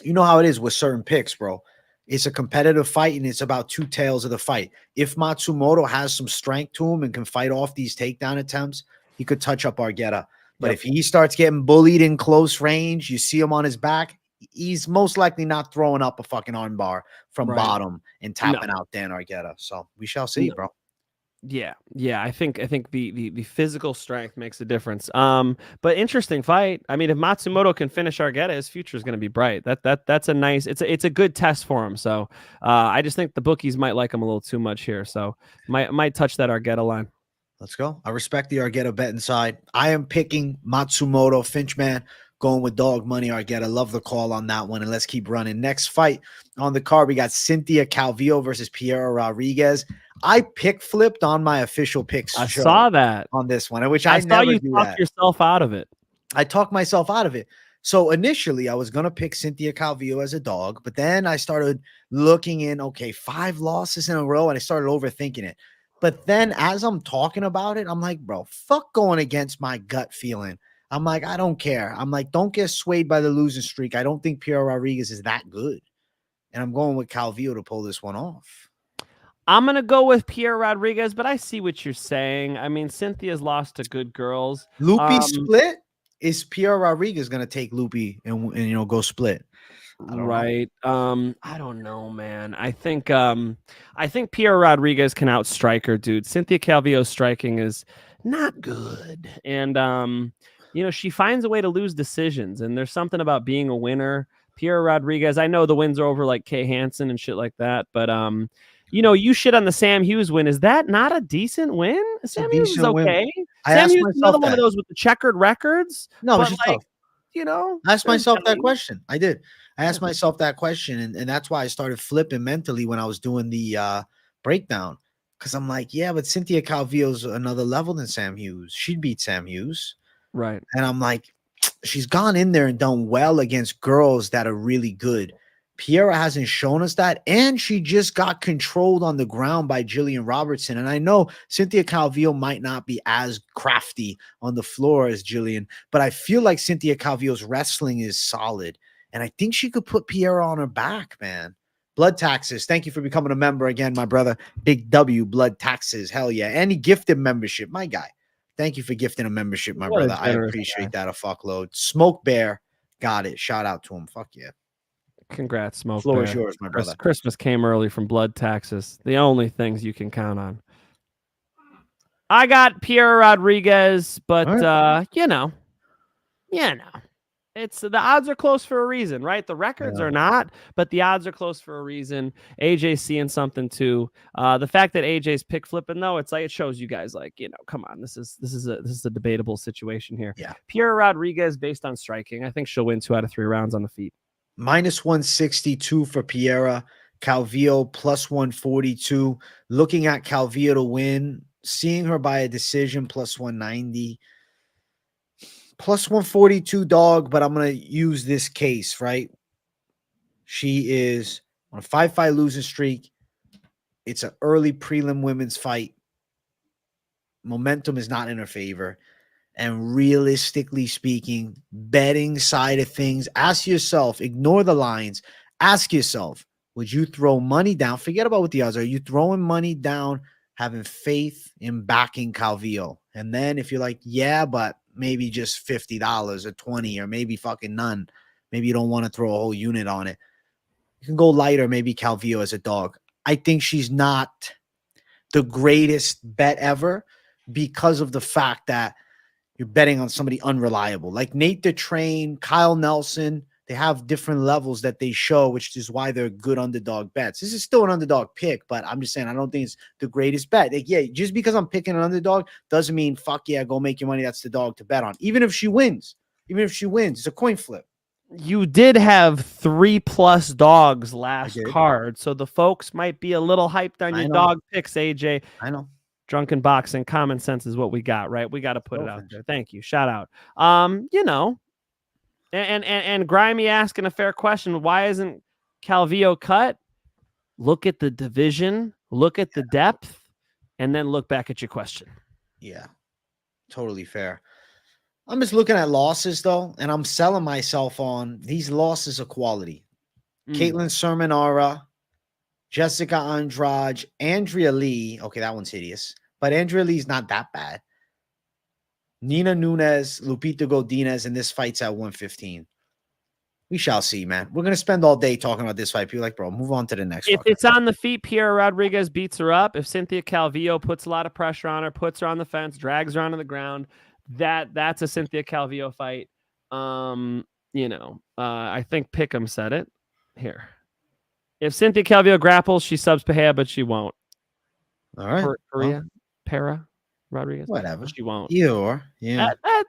You know how it is with certain picks, bro. It's a competitive fight, and it's about two tails of the fight. If Matsumoto has some strength to him and can fight off these takedown attempts, he could touch up Argueta. But if he starts getting bullied in close range, you see him on his back, he's most likely not throwing up a fucking armbar from bottom and tapping out Dan Argueta. So we shall see, bro. Yeah. I think the physical strength makes a difference. But interesting fight. I mean, if Matsumoto can finish Argueta, his future is going to be bright. That's a nice. It's a good test for him. So I just think the bookies might like him a little too much here. So might touch that Argueta line. Let's go. I respect the Argueta bet inside. I am picking Matsumoto. Finchman going with dog money. Argueta. Love the call on that one. And let's keep running. Next fight on the card, we got Cynthia Calvillo versus Piera Rodriguez. I pick flipped on my official picks. I saw that on this one, which I saw never you do talk that. yourself out of it. I talked myself out of it. So initially, I was going to pick Cynthia Calvillo as a dog, but then I started looking in, okay, 5 losses in a row, and I started overthinking it. But then as I'm talking about it, I'm like, bro, fuck going against my gut feeling. I'm like, I don't care. I'm like, don't get swayed by the losing streak. I don't think Piera Rodriguez is that good. And I'm going with Calvillo to pull this one off. I'm going to go with Piera Rodriguez, but I see what you're saying. I mean, Cynthia's lost to good girls. Loopy split? Is Piera Rodriguez going to take Loopy and go split? Right. I don't know, man. I think Piera Rodriguez can outstrike her, dude. Cynthia Calvillo's striking is not good. And she finds a way to lose decisions, and there's something about being a winner. Piera Rodriguez, I know the wins are over like Kay Hansen and shit like that, but you shit on the Sam Hughes win. Is that not a decent win? Sam Hughes is okay. Sam Hughes is another one of those with the checkered records. No, but it's like, I asked myself that question. I did. I asked myself that question, and that's why I started flipping mentally when I was doing the breakdown. Because I'm like, yeah, but Cynthia Calvillo's another level than Sam Hughes. She'd beat Sam Hughes. Right. And I'm like, she's gone in there and done well against girls that are really good. Piera hasn't shown us that, and she just got controlled on the ground by Jillian Robertson. And I know Cynthia Calvillo might not be as crafty on the floor as Jillian, but I feel like Cynthia Calvillo's wrestling is solid, and I think she could put Piera on her back, man. Blood taxes. Thank you for becoming a member again, my brother. Big W, blood taxes. Hell yeah. And he gifted membership, my guy. Thank you for gifting a membership, my brother. I appreciate that a fuckload. Smoke Bear got it. Shout out to him. Fuck yeah. Congrats, Smoke Floor Bear. is yours, my brother. Christmas came early from blood taxes. The only things you can count on. I got Piera Rodriguez, but it's the odds are close for a reason, right? The records are not, but the odds are close for a reason. AJ's seeing something too. The fact that AJ's pick flipping though, it's like it shows you guys like, come on, this is a debatable situation here. Yeah. Piera Rodriguez based on striking. I think she'll win 2 out of 3 rounds on the feet. Minus 162 for Piera. Calvillo plus 142. Looking at Calvillo to win, seeing her by a decision plus 190. Plus 142 dog, but I'm going to use this case, right? She is on a 5-fight losing streak. It's an early prelim women's fight. Momentum is not in her favor. And realistically speaking, betting side of things, ask yourself, ignore the lines. Ask yourself, would you throw money down? Forget about what the odds are. Are you throwing money down, having faith in backing Calvillo? And then if you're like, yeah, but maybe just $50 or $20 or maybe fucking none. Maybe you don't want to throw a whole unit on it. You can go lighter, maybe Calvillo as a dog. I think she's not the greatest bet ever because of the fact that you're betting on somebody unreliable. Like Nate the Train, Kyle Nelson, they have different levels that they show, which is why they're good underdog bets. This is still an underdog pick, but I'm just saying I don't think it's the greatest bet. Like, yeah, just because I'm picking an underdog doesn't mean fuck yeah, go make your money. That's the dog to bet on. Even if she wins, it's a coin flip. You did have 3+ dogs last card, so the folks might be a little hyped on your dog picks, AJ. I know. Drunken boxing, common sense is what we got, right? We got to put it out there. Thank you. Shout out. And Grimy asking a fair question. Why isn't Calvillo cut? Look at the division, look at the depth, and then look back at your question. Yeah, totally fair. I'm just looking at losses, though, and I'm selling myself on these losses of quality. Caitlin Sermonara, Jessica Andrade, Andrea Lee. Okay, that one's hideous. But Andrea Lee's not that bad. Nina Nunes, Lupita Godinez, and this fight's at 115. We shall see, man. We're gonna spend all day talking about this fight. People like, bro, move on to the next. If it's on the feet, Piera Rodriguez beats her up. If Cynthia Calvillo puts a lot of pressure on her, puts her on the fence, drags her onto the ground, that's a Cynthia Calvillo fight. I think Pick'em said it here. If Cynthia Calvillo grapples, she subs Pahea, but she won't. All right. Para Rodriguez. Whatever. She won't. Yeah.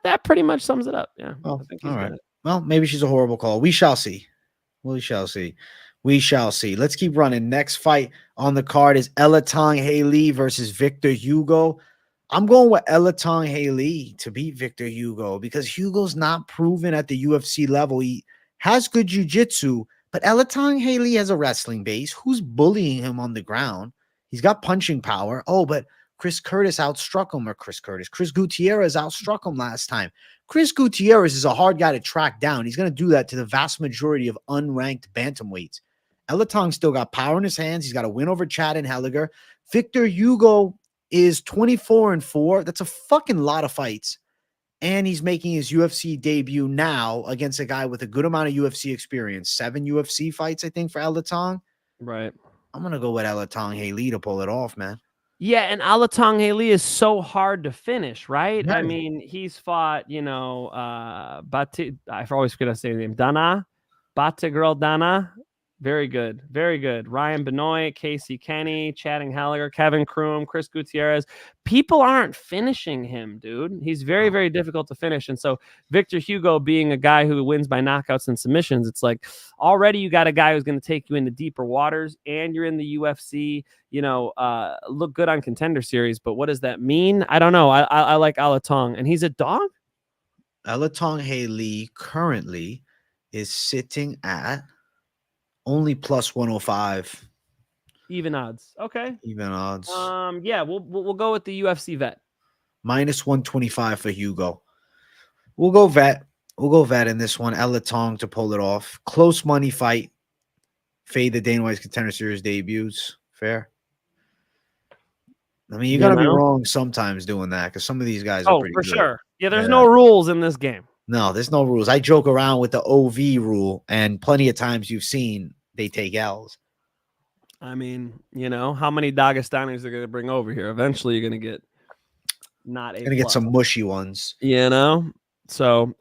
That pretty much sums it up. Yeah. Oh, I think all right. Well, maybe she's a horrible call. We shall see. We shall see. Let's keep running. Next fight on the card is Alateng Haley versus Victor Hugo. I'm going with Alateng Haley to beat Victor Hugo because Hugo's not proven at the UFC level. He has good jiu-jitsu, but Alateng Haley has a wrestling base. Who's bullying him on the ground? He's got punching power. Oh, but Chris Gutierrez outstruck him last time. Chris Gutierrez is a hard guy to track down. He's going to do that to the vast majority of unranked bantamweights. Alateng still got power in his hands. He's got a win over Chad and Helliger. Victor Hugo is 24-4. That's a fucking lot of fights. And he's making his UFC debut now against a guy with a good amount of UFC experience. 7 UFC fights, I think, for Alateng. Right. I'm going to go with Alateng Haley to pull it off, man. Yeah, and Alateng Haley is so hard to finish, right? I mean, he's fought, I always forget to say his name, Dana. Very good. Ryan Benoit, Casey Kenny, Channing Halliger, Kevin Kroom, Chris Gutierrez. People aren't finishing him, dude. He's very, very difficult to finish. And so Victor Hugo being a guy who wins by knockouts and submissions, it's like already you got a guy who's going to take you into deeper waters and you're in the UFC, look good on Contender Series. But what does that mean? I don't know. I like Alateng. And he's a dog? Alateng Haley currently is sitting at only plus 105. Even odds. Okay. Even odds. Yeah, we'll go with the UFC vet. Minus 125 for Hugo. We'll go vet in this one. Alateng to pull it off. Close money fight. Fade the Dana White's Contender Series debuts. Fair. I mean, you're going to be wrong sometimes doing that because some of these guys are pretty good. Sure. Yeah, there's no rules in this game. No, there's no rules. I joke around with the OV rule, and plenty of times you've seen they take L's. I mean, how many Dagestanis are going to bring over here? Eventually, you're going to get get some mushy ones. So,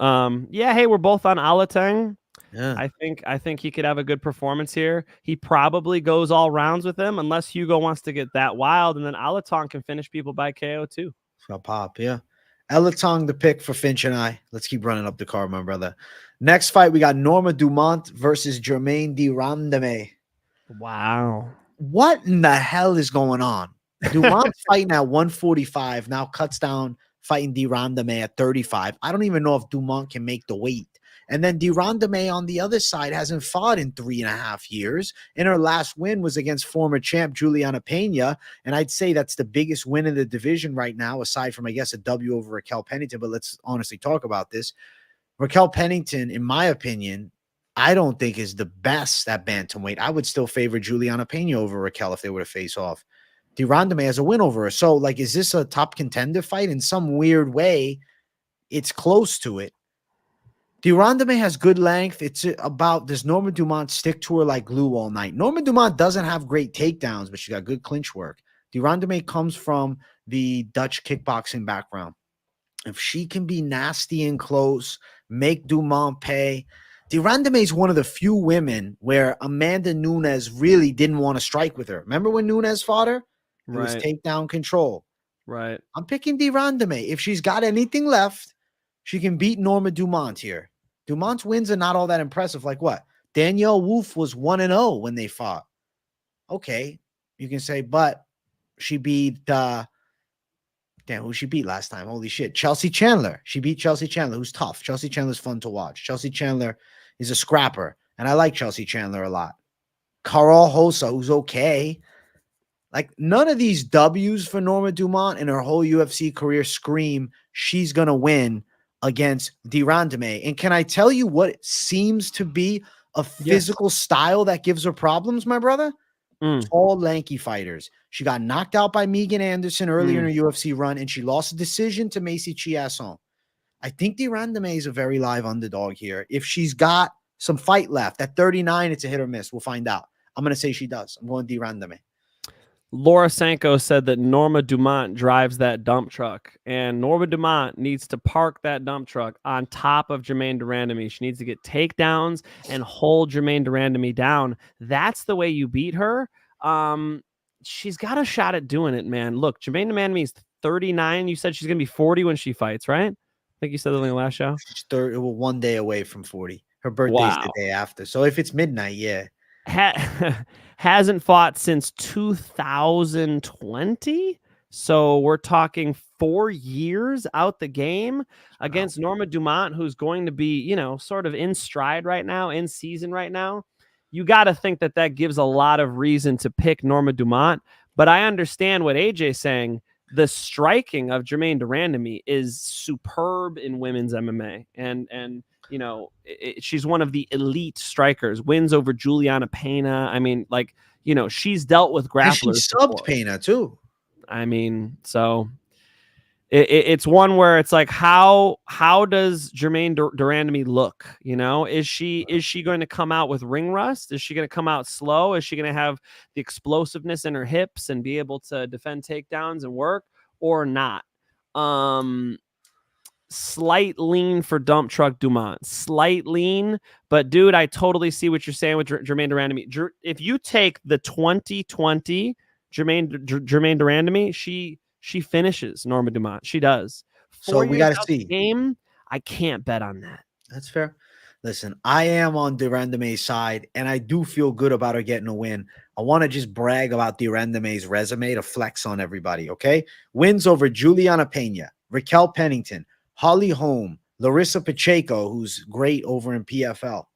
hey, we're both on Alateng. Yeah. I think he could have a good performance here. He probably goes all rounds with him unless Hugo wants to get that wild, and then Alateng can finish people by KO too. So pop, yeah. Alateng the pick for Finch and I. Let's keep running up the card, my brother. Next fight, we got Norma Dumont versus Jermaine de Randamie. Wow. What in the hell is going on? Dumont fighting at 145, now cuts down fighting de Randamie at 35. I don't even know if Dumont can make the weight. And then de Randamie on the other side hasn't fought in 3.5 years. And her last win was against former champ Juliana Pena. And I'd say that's the biggest win in the division right now, aside from, I guess, a W over Raquel Pennington. But let's honestly talk about this. Raquel Pennington, in my opinion, I don't think is the best at bantamweight. I would still favor Juliana Pena over Raquel if they were to face off. De Randamie has a win over her. So, is this a top contender fight? In some weird way, it's close to it. De Randamie has good length. It's about, does Norma Dumont stick to her like glue all night? Norma Dumont doesn't have great takedowns, but she got good clinch work. De Randamie comes from the Dutch kickboxing background. If she can be nasty and close, make Dumont pay. De Randamie is one of the few women where Amanda Nunes really didn't want to strike with her. Remember when Nunes fought her? It was takedown control. Right. I'm picking De Randamie. If she's got anything left, she can beat Norma Dumont here. Dumont's wins are not all that impressive. Like what? Danielle Wolf was 1-0 when they fought. Okay, you can say, but she beat who she beat last time? Holy shit. Chelsea Chandler. She beat Chelsea Chandler, who's tough. Chelsea Chandler's fun to watch. Chelsea Chandler is a scrapper, and I like Chelsea Chandler a lot. Carol Hosa, who's okay. None of these W's for Norma Dumont in her whole UFC career scream she's going to win against De Randamie. And can I tell you what seems to be a physical style that gives her problems, my brother? Tall, lanky fighters. She got knocked out by Megan Anderson earlier in her UFC run, and she lost a decision to Macy Chiasson. I think De Randamie is a very live underdog here. If she's got some fight left. At 39, it's a hit or miss. We'll find out. I'm going to say she does. I'm going de Randamie. Laura Sanko said that Norma Dumont drives that dump truck, and Norma Dumont needs to park that dump truck on top of Germaine de Randamie. She needs to get takedowns and hold Germaine de Randamie down. That's the way you beat her. She's got a shot at doing it, man. Look, Germaine de Randamie is 39. You said she's going to be 40 when she fights, right? I think you said that in the last show. She's 1 day away from 40. Her birthday's the day after. So if it's midnight, yeah. Hasn't fought since 2020. So we're talking 4 years out the game against Norma Dumont, who's going to be, you know, sort of in stride right now, in season right now. You got to think that that gives a lot of reason to pick Norma Dumont. But I understand what AJ's saying. The striking of Germaine de Randamie is superb in women's MMA. And you know, she's one of the elite strikers, wins over Juliana Pena. I mean, like, you know, she's dealt with grapplers. And she subbed Pena too. I mean, so it's one where it's like, how does Germaine de Randamie look? You know, is she going to come out with ring rust? Is she going to come out slow? Is she going to have the explosiveness in her hips and be able to defend takedowns and work, or not? Slight lean for dump truck Dumont. Slight lean, but dude, I totally see what you're saying with Germaine de Randamie. If you take the 2020 Germaine de Randamie, she finishes Norma Dumont. She does. So we got to see. Game, I can't bet on that. That's fair. Listen, I am on de Randamie's side, and I do feel good about her getting a win. I want to just brag about de Randamie's resume to flex on everybody, okay? Wins over Juliana Pena, Raquel Pennington, Holly Holm, Larissa Pacheco, who's great over in PFL.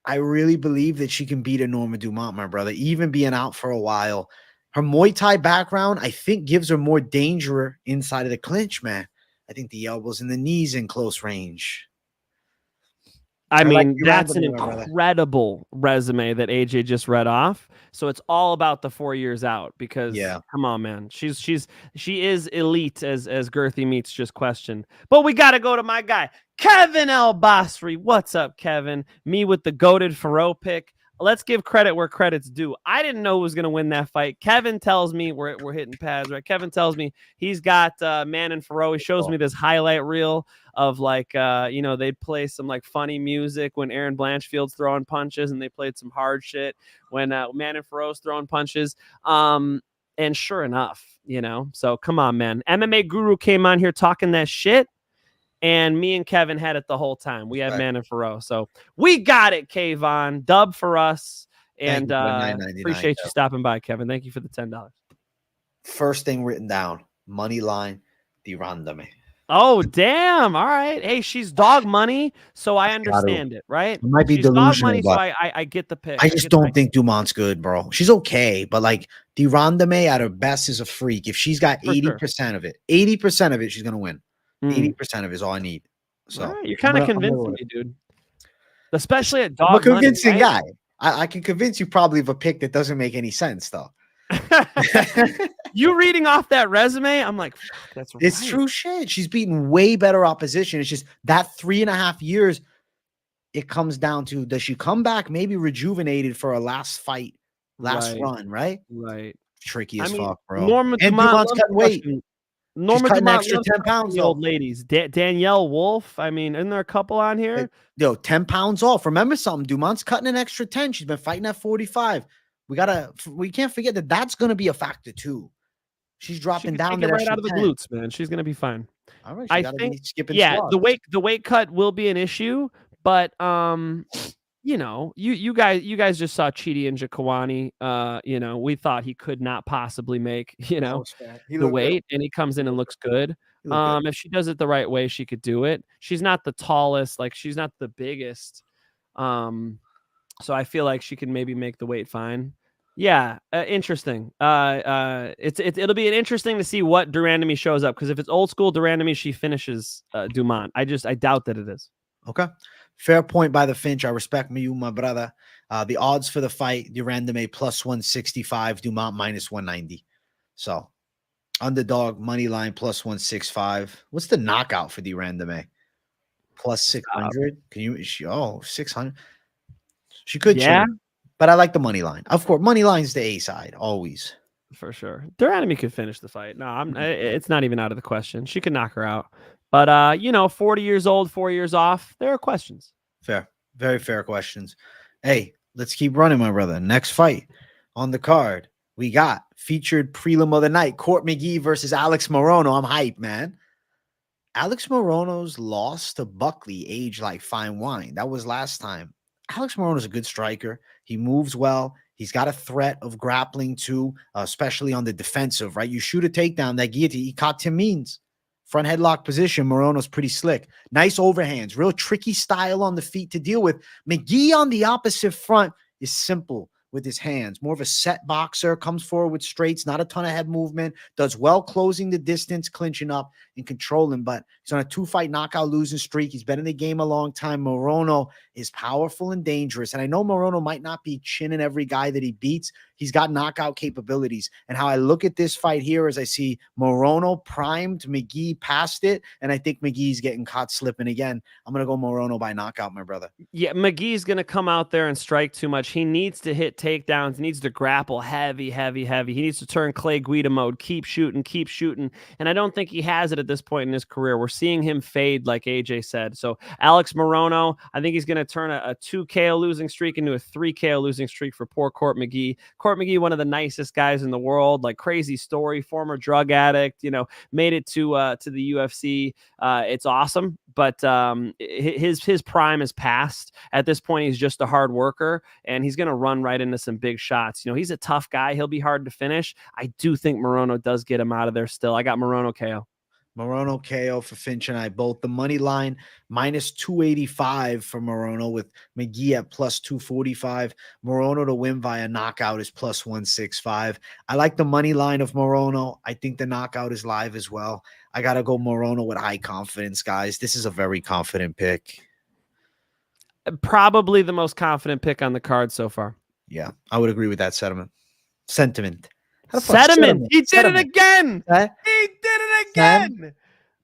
I really believe that she can beat a Norma Dumont, my brother, even being out for a while. Her Muay Thai background, I think, gives her more danger inside of the clinch, man. I think the elbows and the knees in close range. I mean, that's an incredible resume that AJ just read off. So it's all about the 4 years out because, come on, man, she is elite as Girthy Meats just questioned. But we got to go to my guy, Kevin El Basri. What's up, Kevin? Me with the goated Faro pick. Let's give credit where credit's due. I didn't know who was going to win that fight. Kevin tells me we're hitting pads, right? Kevin tells me he's got Man and Faro. He shows me this highlight reel of like, you know, they'd play some like funny music when Aaron Blanchfield's throwing punches, and they played some hard shit when Man and Faro's throwing punches. And sure enough, you know, so come on, man. MMA Guru came on here talking that shit. And me and Kevin had it the whole time. We had Man and Faro. So we got it, Kayvon. Dub for us. And appreciate you stopping by, Kevin. Thank you for the $10. First thing written down, Moneyline, de Randamie. Oh, damn. All right. Hey, she's dog money, so I understand it, right? It might be she's delusional, dog money, but so I get the pick. I just don't think Dumont's good, bro. She's okay, but like de Randamie at her best is a freak. If she's got 80% of it, 80% of it, she's going to win. 80% of it is all I need. So right, you're kind of convincing me, dude. Especially at dog I'm a convincing money, right? guy. I can convince you probably of a pick that doesn't make any sense, though. You reading off that resume, I'm like, that's right. It's true shit. She's beaten way better opposition. It's just that 3.5 years, it comes down to, does she come back maybe rejuvenated for a last fight, run, right? Right. Tricky as fuck, bro. Norma and Dumont's cutting weight. Norma cutting Dumont extra 10 pounds. The old ladies, Danielle Wolf. I mean, isn't there a couple on here? Yo, 10 pounds off. Remember something? Dumont's cutting an extra 10. She's been fighting at 45. We can't forget that that's going to be a factor too. She's dropping down right out of the glutes, man. She's going to be fine. All right. I think the weight cut will be an issue, but you know, you guys just saw Chidi and Jakawani. You know, we thought he could not possibly make, you know, the weight, and he comes in and looks good. If she does it the right way, she could do it. She's not the tallest, like she's not the biggest. So I feel like she can maybe make the weight fine. Yeah, interesting. It'll be interesting to see what de Randamie shows up, because if it's old school de Randamie, she finishes Dumont. I doubt that it is. Okay. Fair point by the Finch. I respect you, my brother. The odds for the fight, de Randamie plus 165, Dumont minus 190. So underdog money line plus 165. What's the knockout for de Randamie? plus 600. Can you? 600. She could Yeah. change, but I like the money line. Of course, money line's the A side always. For sure. Randamie could finish the fight. No, it's not even out of the question. She could knock her out. But 40 years old, 4 years off. There are questions. Fair. Very fair questions. Hey, let's keep running, my brother. Next fight on the card. We got featured prelim of the night. Court McGee versus Alex Morono. I'm hyped, man. Alex Morono's loss to Buckley aged like fine wine. That was last time. Alex Morono's a good striker. He moves well. He's got a threat of grappling too, especially on the defensive, right? You shoot a takedown, that guillotine, he caught Tim Means. Front headlock position, Morono's pretty slick. Nice overhands, real tricky style on the feet to deal with. McGee on the opposite front is simple with his hands. More of a set boxer, comes forward with straights, not a ton of head movement, does well closing the distance, clinching up and controlling, but he's on a 2-fight knockout losing streak. He's been in the game a long time. Morono is powerful and dangerous, and I know Morono might not be chinning every guy that he beats. He's got knockout capabilities, and how I look at this fight here is I see Morono primed, McGee passed it, and I think McGee's getting caught slipping again. I'm going to go Morono by knockout, my brother. Yeah, McGee's going to come out there and strike too much. He needs to hit takedowns. He needs to grapple heavy. He needs to turn Clay Guida mode, keep shooting. And I don't think he has it at this point in his career. We're seeing him fade, like AJ said. So Alex Morono, I think he's going to turn a 2 KO losing streak into a 3 KO losing streak for poor Court McGee. Court McGee, one of the nicest guys in the world, like crazy story, former drug addict, made it to the UFC. It's awesome, but his prime is past. At this point, he's just a hard worker, and he's going to run right into some big shots. He's a tough guy. He'll be hard to finish. I do think Morono does get him out of there still. I got Morono KO. Morono KO for Finch and I both. The money line minus 285 for Morono, with McGee at plus 245. Morono to win via knockout is plus 165. I like the money line of Morono. I think the knockout is live as well. I got to go Morono with high confidence, guys. This is a very confident pick. Probably the most confident pick on the card so far. Yeah, I would agree with that sentiment. Sediment. He did it again. Huh? He did it again.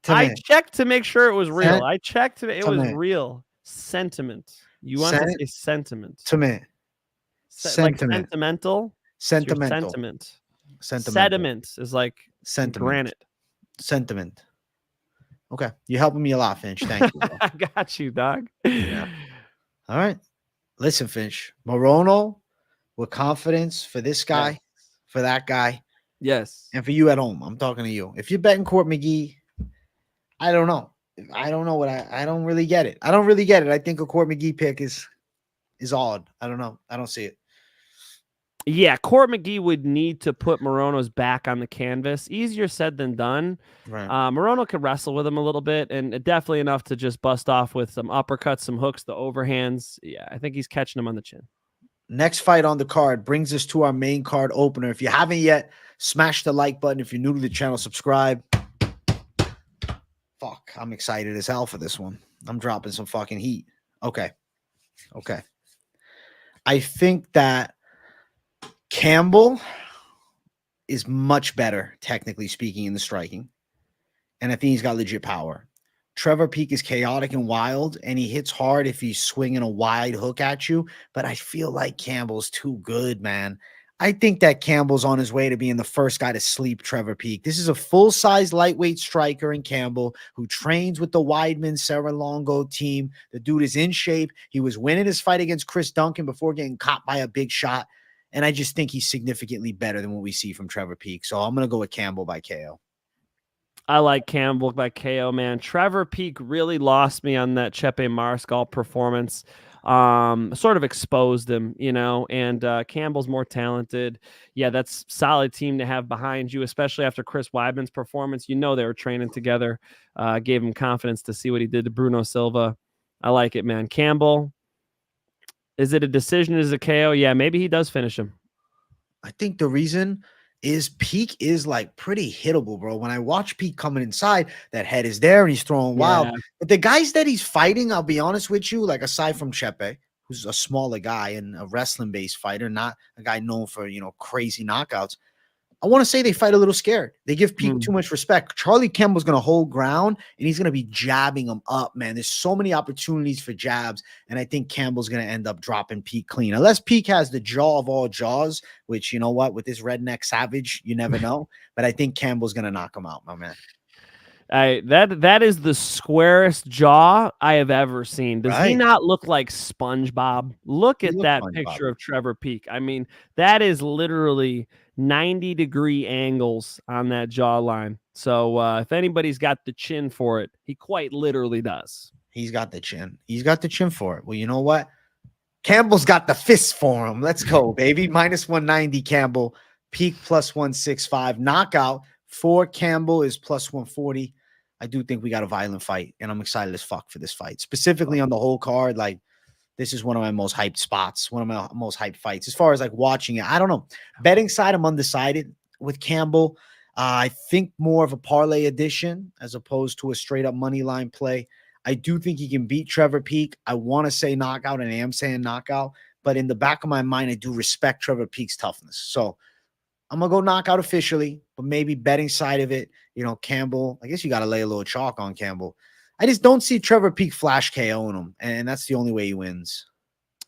I checked to make sure it was real. I checked it was real. Sentiment. You want to say sentiment? Sentiment. Like sentimental. Sentimental. Sentiment. Sentimental. Sediment is like sentiment. Granite. Sentiment. Okay, you're helping me a lot, Finch. Thank you. I got you, dog. Yeah. All right. Listen, Finch. Morono with confidence for this guy. Yes. For that guy. Yes. And for you at home, I'm talking to you. If you're betting Court McGee, I don't know. I don't know I don't really get it. I think a Court McGee pick is odd. I don't know. I don't see it. Yeah, Court McGee would need to put Morono's back on the canvas. Easier said than done. Right. Morono could wrestle with him a little bit, and definitely enough to just bust off with some uppercuts, some hooks, the overhands. Yeah, I think he's catching him on the chin. Next fight on the card brings us to our main card opener. If you haven't yet, smash the like button. If you're new to the channel, subscribe. Fuck, I'm excited as hell for this one. I'm dropping some fucking heat. Okay. I think that Campbell is much better, technically speaking, in the striking. And I think he's got legit power. Trevor Peek is chaotic and wild, and he hits hard if he's swinging a wide hook at you. But I feel like Campbell's too good, man. I think that Campbell's on his way to being the first guy to sleep Trevor Peek. This is a full-size lightweight striker in Campbell who trains with the Weidman Serra-Longo team. The dude is in shape. He was winning his fight against Chris Duncan before getting caught by a big shot. And I just think he's significantly better than what we see from Trevor Peek. So I'm going to go with Campbell by KO. I like Campbell by KO, man. Trevor Peek really lost me on that Chepe Mariscal performance. Sort of exposed him, and Campbell's more talented. Yeah, that's solid team to have behind you, especially after Chris Weidman's performance. They were training together, gave him confidence to see what he did to Bruno Silva. I like it, man. Campbell, is it a decision? Is it a KO? Yeah, maybe he does finish him. I think the reason is Peek is like pretty hittable, bro. When I watch Peek coming inside, that head is there and he's throwing wild. But the guys that he's fighting, I'll be honest with you, like aside from Chepe, who's a smaller guy and a wrestling-based fighter, not a guy known for, crazy knockouts. I want to say they fight a little scared. They give Peak too much respect. Charlie Campbell's going to hold ground, and he's going to be jabbing him up, man. There's so many opportunities for jabs, and I think Campbell's going to end up dropping Peak clean. Unless Peak has the jaw of all jaws, which, you know what, with this redneck savage, you never know. But I think Campbell's going to knock him out, my man. That is the squarest jaw I have ever seen. Does he not look like SpongeBob? Look at that picture of Trevor Peak. I mean, that is literally 90-degree angles on that jawline. So if anybody's got the chin for it, he quite literally does. He's got the chin. He's got the chin for it. Well, you know what? Campbell's got the fist for him. Let's go, baby. Minus 190 Campbell. Peak plus 165. Knockout for Campbell is plus 140. I do think we got a violent fight, and I'm excited as fuck for this fight. Specifically on the whole card, like, this is one of my most hyped spots, one of my most hyped fights. As far as, like, watching it, I don't know. Betting side, I'm undecided with Campbell. I think more of a parlay edition as opposed to a straight-up money line play. I do think he can beat Trevor Peak. I want to say knockout, and I am saying knockout. But in the back of my mind, I do respect Trevor Peak's toughness. So I'm going to go knockout officially, but maybe betting side of it, you know, Campbell, I guess you got to lay a little chalk on Campbell. I just don't see Trevor Peak flash KOing him, and that's the only way he wins.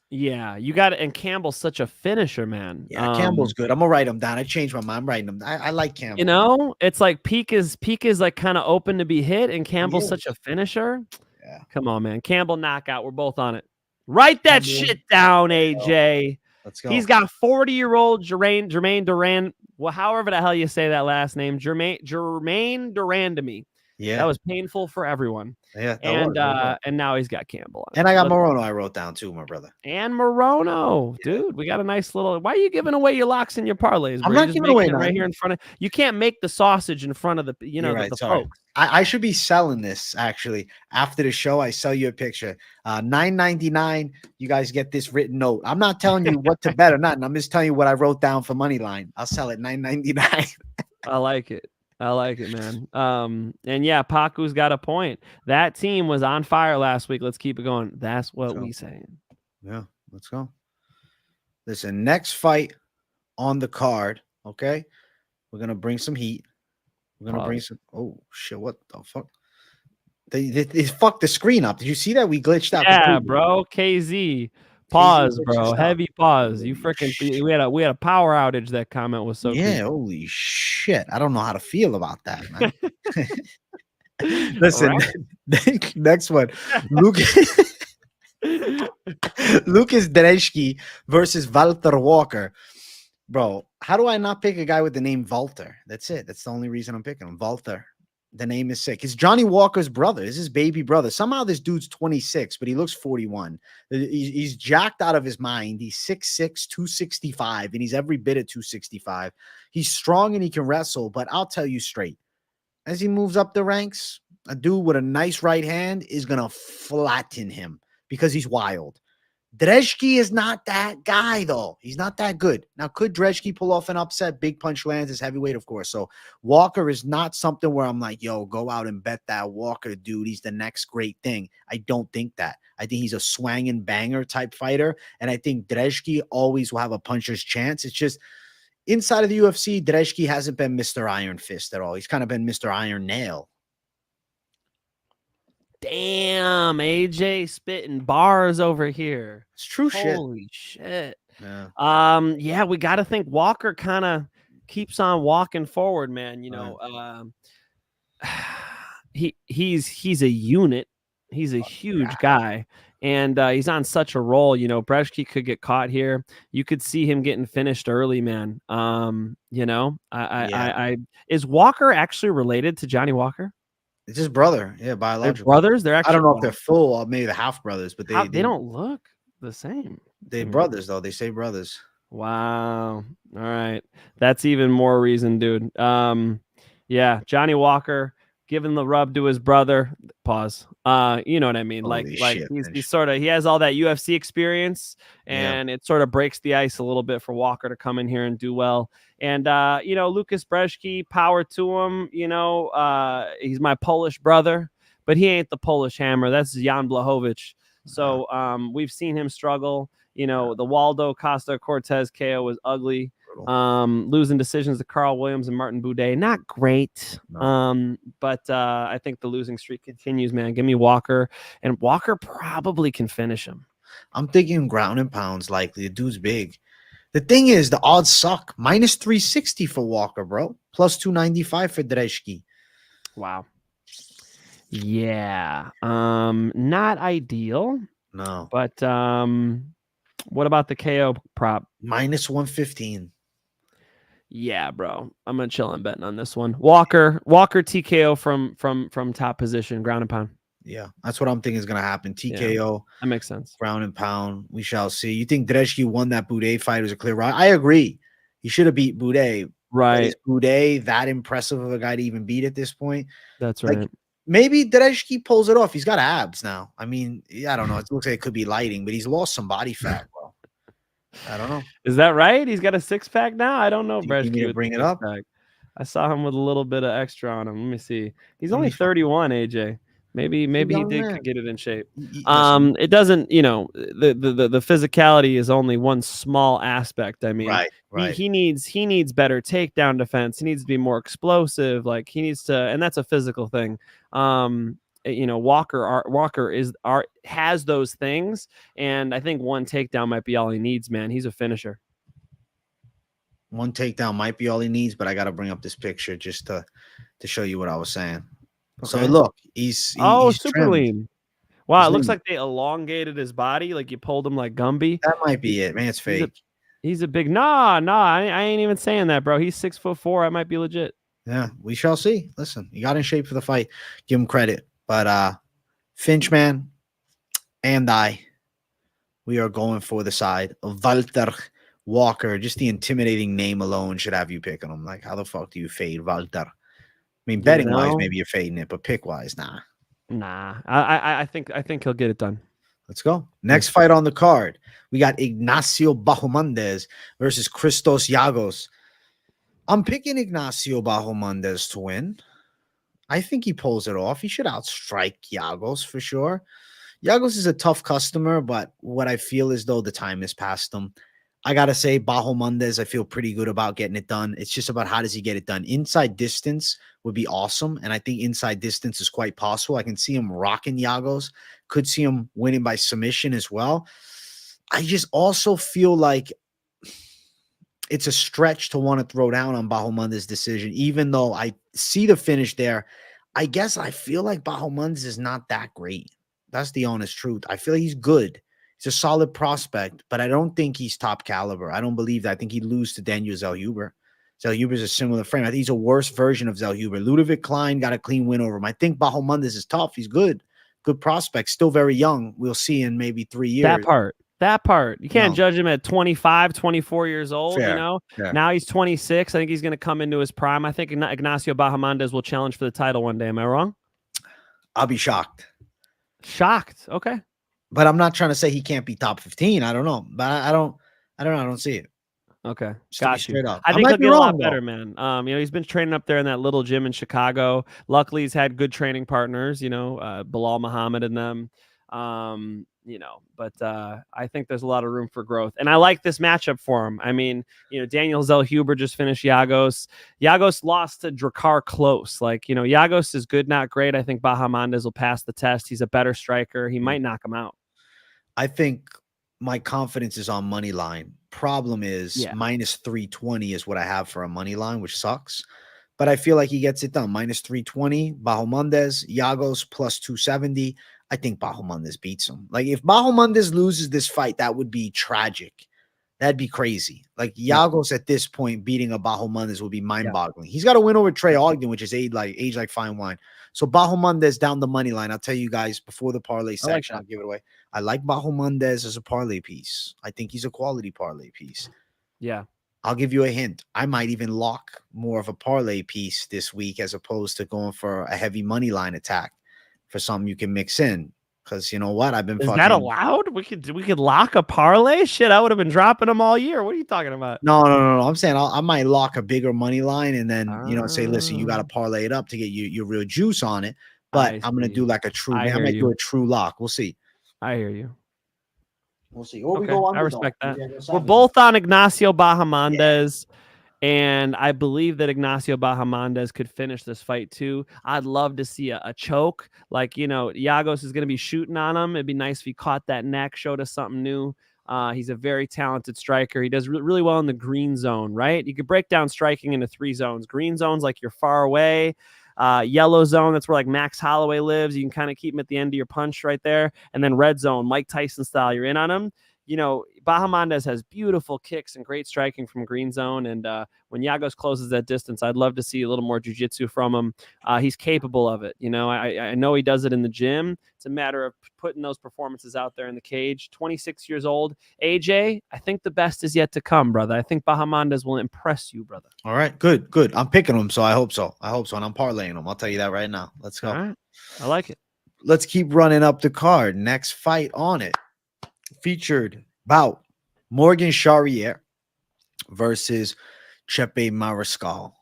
Yeah, you got it. And Campbell's such a finisher, man. Yeah, Campbell's good. I'm going to write him down. I changed my mind. I'm writing him. I like Campbell. You know, it's like Peak is like kind of open to be hit, and Campbell's such a finisher. Yeah. Come on, man. Campbell knockout. We're both on it. Write that shit down, AJ. Let's go. He's got 40-year-old Jermaine Durand. Well, however the hell you say that last name, Jermaine Durandamie. Yeah, that was painful for everyone. Yeah, and now he's got Campbell. And I got Morono. I wrote down too, my brother. And Morono, dude, we got a nice little. Why are you giving away your locks and your parlays? Bro? I'm not giving away right here in front of. You can't make the sausage in front of the the folks. I should be selling this actually after the show. I sell you a picture. $9.99. You guys get this written note. I'm not telling you what to bet or not. I'm just telling you what I wrote down for Moneyline. I'll sell it $9.99. I like it. I like it, man. And yeah, Paku's got a point. That team was on fire last week. Let's keep it going. That's what we saying. Yeah, let's go. Listen, next fight on the card. Okay, we're gonna bring some heat. We're gonna bring some. Oh shit! What the fuck? They fucked the screen up. Did you see that? We glitched out. Yeah, bro. KZ. Pause, bro. Heavy pause. You freaking. We had a power outage. That comment was so. Yeah. Creepy. Holy shit! I don't know how to feel about that, man. Listen, next one, Łukasz Brzeski versus Valter Walker. Bro, how do I not pick a guy with the name Valter? That's it. That's the only reason I'm picking him. Valter. The name is sick. It's Johnny Walker's brother. It's his baby brother. Somehow this dude's 26, but he looks 41. He's jacked out of his mind. He's 6'6", 265, and he's every bit of 265. He's strong and he can wrestle, but I'll tell you straight. As he moves up the ranks, a dude with a nice right hand is going to flatten him because he's wild. Brzeski is not that guy, though. He's not that good. Now, could Brzeski pull off an upset? Big punch lands is heavyweight, of course. So Walker is not something where I'm like, yo, go out and bet that Walker, dude. He's the next great thing. I don't think that. I think he's a swanging banger type fighter. And I think Brzeski always will have a puncher's chance. It's just inside of the UFC, Brzeski hasn't been Mr. Iron Fist at all. He's kind of been Mr. Iron Nail. Damn, AJ spitting bars over here. It's true shit. Holy shit. Yeah. Yeah, we got to think Walker kind of keeps on walking forward, man. You know, he's a unit. He's a huge guy, and he's on such a roll. You know, Brzeski could get caught here. You could see him getting finished early, man. You know, is Walker actually related to Johnny Walker? It's his brother. Yeah, biological. They're brothers? They're actually. I don't know if they're full or maybe the half brothers, but they don't look the same. They're brothers, though. They say brothers. Wow. All right. That's even more reason, dude. Yeah, Johnny Walker giving the rub to his brother. Pause. You know what I mean? Holy shit, he's sort of, he has all that UFC experience, and it sort of breaks the ice a little bit for Walker to come in here and do well. And you know, Łukasz Brzeski, power to him. You know, he's my Polish brother, but he ain't the Polish hammer. That's Jan Blachowicz. So we've seen him struggle. You know, the Waldo Costa Cortez KO was ugly. Losing decisions to Carl Williams and Martin Boudet, not great. No. But I think the losing streak continues, man. Give me Walker, and Walker probably can finish him. I'm thinking ground and pounds likely. The dude's big. The thing is, the odds suck. Minus 360 for Walker, bro. Plus 295 for Brzeski. Wow. Yeah. Not ideal. No. But what about the KO prop? Minus 115. Yeah, bro. I'm gonna chill on betting on this one. Walker TKO from top position, ground and pound. Yeah, that's what I'm thinking is gonna happen. TKO. That makes sense. Ground and pound. We shall see. You think Brzeski won that Boudet fight? It was a clear ride. I agree. He should have beat Boudet. Right. Is Boudet that impressive of a guy to even beat at this point? That's right. Like, maybe Brzeski pulls it off. He's got abs now. I mean, I don't know. It looks like it could be lighting, but he's lost some body fat, bro. I don't know. Is that right? He's got a six-pack now? I don't know. You need to bring it up. I saw him with a little bit of extra on him. Let me see. He's only 31, AJ. Maybe he could get it in shape. It doesn't, the physicality is only one small aspect. I mean, right. He needs better takedown defense. He needs to be more explosive. Like he needs to, and that's a physical thing. Walker has those things, and I think one takedown might be all he needs, man. He's a finisher. One takedown might be all he needs, but I got to bring up this picture just to show you what I was saying. Okay. So look, he's super trimmed. lean. Wow, He's it looks lean. like they elongated his body, like you pulled him like Gumby. That might be it, man. It's fake. He's a big I ain't even saying that, bro. He's 6'4". I might be legit. Yeah, we shall see. Listen, he got in shape for the fight. Give him credit. But Finch, man, and we are going for the side of Valter Walker. Just the intimidating name alone should have you picking him. Like, how the fuck do you fade Valter? I mean, betting wise, maybe you're fading it, but pick wise, nah. I think he'll get it done. Let's go. Next fight on the card, we got Ignacio Bahamondes versus Christos Giagos. I'm picking Ignacio Bahamondes to win. I think he pulls it off. He should outstrike Giagos for sure. Giagos is a tough customer, but what I feel is though the time has passed him. I got to say, Bahamondes, I feel pretty good about getting it done. It's just about how does he get it done. Inside distance would be awesome, and I think inside distance is quite possible. I can see him rocking Giagos. Could see him winning by submission as well. I just also feel like it's a stretch to want to throw down on Bahamondes' decision, even though I see the finish there. I guess I feel like Bahamondes is not that great. That's the honest truth. I feel like he's good. He's a solid prospect, but I don't think he's top caliber. I don't believe that. I think he'd lose to Daniel Zellhuber. Zellhuber's a similar frame. I think he's a worse version of Zellhuber. Ludovic Klein got a clean win over him. I think Bahamondes is tough. He's good. Good prospect. Still very young. We'll see in maybe 3 years. That part. You can't judge him at 25, 24 years old, Fair. Now he's 26. I think he's going to come into his prime. I think Ignacio Bahamondes will challenge for the title one day. Am I wrong? I'll be shocked. Shocked. Okay. But I'm not trying to say he can't be top 15. I don't know. But I don't see it. Okay. Got you. I think he'll get a lot better, man. He's been training up there in that little gym in Chicago. Luckily, he's had good training partners, Bilal Muhammad and them. But I think there's a lot of room for growth. And I like this matchup for him. I mean, Daniel Zellhuber just finished Giagos. Giagos lost to Drakkar close. Giagos is good, not great. I think Bahamondes will pass the test. He's a better striker. He might knock him out. I think my confidence is on money line. Problem is minus 320 is what I have for a money line, which sucks. But I feel like he gets it done. Minus 320, Bahamondes, Giagos plus 270. I think Bahamondes beats him. Like, if Bahamondes loses this fight, that would be tragic. That'd be crazy. Like, Giagos at this point beating a Bahamondes would be mind-boggling. He's got to win over Trey Ogden, which is age like fine wine. So Bahamondes down the money line. I'll tell you guys before the parlay section, I'll give it away. I like Bahamondes as a parlay piece. I think he's a quality parlay piece. Yeah. I'll give you a hint. I might even lock more of a parlay piece this week as opposed to going for a heavy money line attack for something you can mix in. Because you know what? I've been. Is that allowed? We could lock a parlay. Shit, I would have been dropping them all year. What are you talking about? No. I'm saying I might lock a bigger money line and then say, listen, you got to parlay it up to get your real juice on it. But I'm gonna do like a true. I might do a true lock. We'll see. I hear you. We'll see. Or we Okay, go I underdog. respect that. Maybe I go We're Savage. both on Ignacio Bahamondes. And I believe that Ignacio Bahamondes could finish this fight too. I'd love to see a choke. Like, you know, Giagos is going to be shooting on him. It'd be nice if he caught that neck, showed us something new. He's a very talented striker. He does really well in the green zone, right? You could break down striking into 3 zones. Green zone's like you're far away. Yellow zone, that's where like Max Holloway lives. You can kind of keep him at the end of your punch right there. And then red zone, Mike Tyson style, you're in on him. You know, Bahamondes has beautiful kicks and great striking from green zone. And when Giagos closes that distance, I'd love to see a little more jiu-jitsu from him. He's capable of it. You know, I know he does it in the gym. It's a matter of putting those performances out there in the cage. 26 years old. AJ, I think the best is yet to come, brother. I think Bahamondes will impress you, brother. All right, good. I'm picking him, so I hope so. And I'm parlaying him. I'll tell you that right now. Let's go. All right. I like it. Let's keep running up the card. Next fight on it. Featured bout Morgan Charriere versus Chepe Mariscal.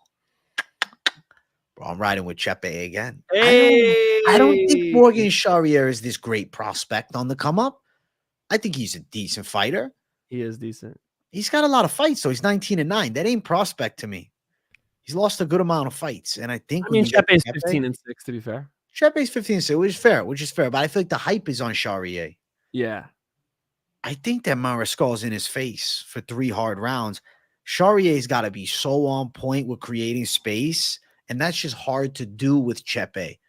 Bro, I'm riding with Chepe again. Hey! I don't think Morgan Charriere is this great prospect on the come up. I think he's a decent fighter. He is decent. He's got a lot of fights, so he's 19-9. That ain't prospect to me. He's lost a good amount of fights, and I think Chepe's 15-6 to be fair. Chepe's 15-6, which is fair. But I feel like the hype is on Charriere. Yeah. I think that Mariscal's in his face for 3 hard rounds. Charriere's got to be so on point with creating space, and that's just hard to do with Chepe.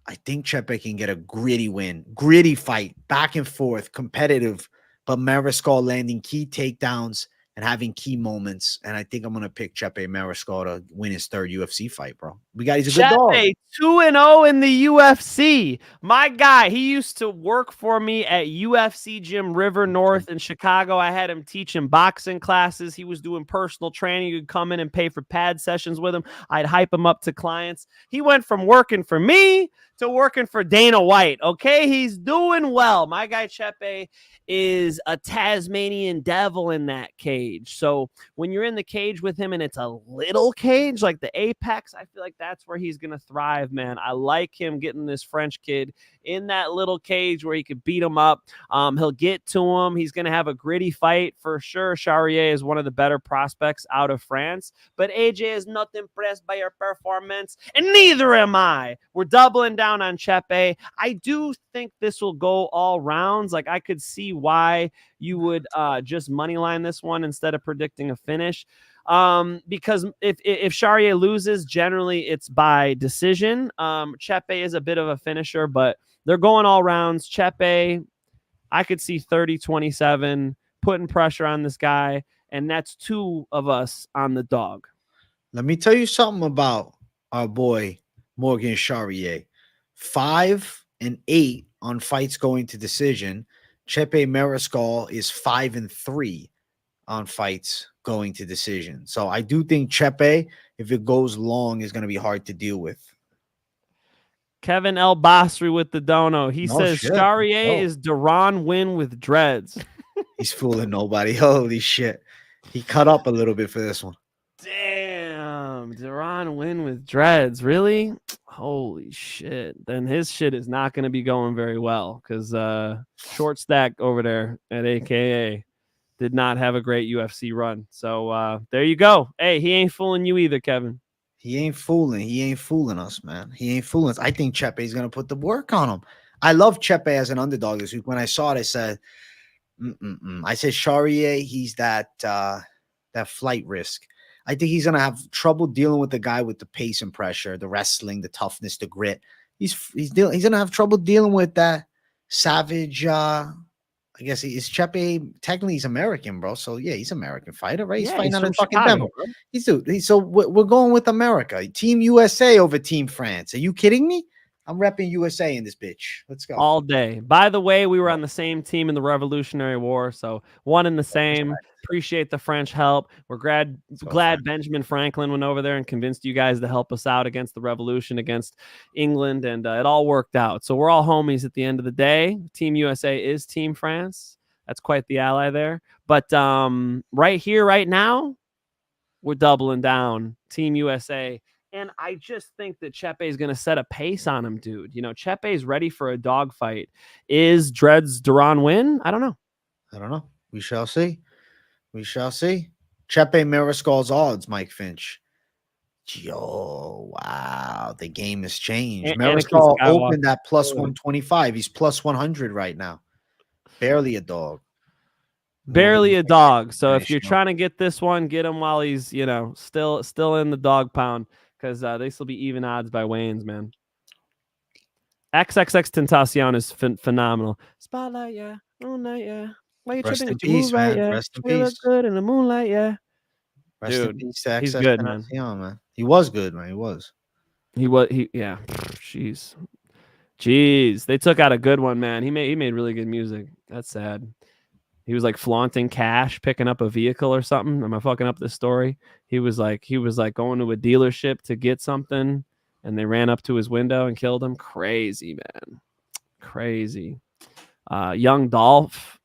I think Chepe can get a gritty win, gritty fight, back and forth, competitive, but Mariscal landing key takedowns and having key moments. And I think I'm going to pick Chepe Mariscal to win his 3rd UFC fight, bro. He's a good dog. Chepe, 2-0 in the UFC. My guy, he used to work for me at UFC Gym River North in Chicago. I had him teaching boxing classes. He was doing personal training. You could come in and pay for pad sessions with him. I'd hype him up to clients. He went from working for me to working for Dana White. Okay, he's doing well. My guy Chepe is a Tasmanian devil in that cage. So when you're in the cage with him and it's a little cage like the Apex, I feel like that's where he's going to thrive, man. I like him getting this French kid in that little cage where he could beat him up. He'll get to him. He's going to have a gritty fight for sure. Charriere is one of the better prospects out of France, but AJ is not impressed by your performance, and neither am I. We're doubling down on Chepe. I do think this will go all rounds. Like, I could see why you would just money line this one instead of predicting a finish. Because if Charriere loses, generally it's by decision. Chepe is a bit of a finisher, but they're going all rounds. Chepe, I could see 30-27 putting pressure on this guy, and that's 2 of us on the dog. Let me tell you something about our boy Morgan Charriere. 5-8 on fights going to decision. Chepe Mariscal is 5-3 on fights going to decision. So I do think Chepe, if it goes long, is going to be hard to deal with. Kevin El Basri with the dono. He says shit. Charriere is Duran win with dreads. He's fooling nobody. Holy shit. He cut up a little bit for this one. Damn. Duran win with dreads. Really? Holy shit. Then his shit is not going to be going very well because Short Stack over there at AKA did not have a great UFC run. So there you go. Hey, he ain't fooling you either, Kevin. He ain't fooling us, man. He ain't fooling us. I think Chepe's going to put the work on him. I love Chepe as an underdog this week. When I saw it, I said, I said, Charriere, he's that flight risk. I think he's going to have trouble dealing with the guy with the pace and pressure, the wrestling, the toughness, the grit. He's going to have trouble dealing with that savage. I guess he's Chepe. Technically, he's American, bro. So yeah, he's an American fighter, right? He's fighting out in fucking Denver. So we're going with America. Team USA over Team France. Are you kidding me? I'm repping USA in this bitch. Let's go. All day. By the way, we were on the same team in the Revolutionary War, so one and the same. Appreciate the French help. We're glad Benjamin Franklin went over there and convinced you guys to help us out against the revolution against England, and it all worked out. So we're all homies at the end of the day. Team USA is Team France. That's quite the ally there. But right here, right now, we're doubling down. Team USA And I just think that Chepe is going to set a pace on him, dude. You know, Chepe is ready for a dogfight. Is Dread's Duran win? I don't know. I don't know. We shall see. We shall see. Chepe Mariscal's odds, Mike Finch. Yo, wow. The game has changed. Mariscal opened at plus 125. He's plus 100 right now. Barely a dog. Barely a dog. So if you're trying to get this one, get him while he's, you know, still in the dog pound, because they still be even odds by Wayne's, man. XXX Tentacion is phenomenal. Spotlight, yeah. Moonlight, yeah. Why you tripping? Rest in peace, man. Yeah. Rest in We look peace. good in the moonlight, yeah. Rest in peace to he's XXX good, man. man. He was good, man. He was. Yeah. Jeez. They took out a good one, man. He made really good music. That's sad. He was like flaunting cash, picking up a vehicle or something. Am I fucking up this story? He was like going to a dealership to get something, and they ran up to his window and killed him. Crazy, man. Crazy. Young Dolph,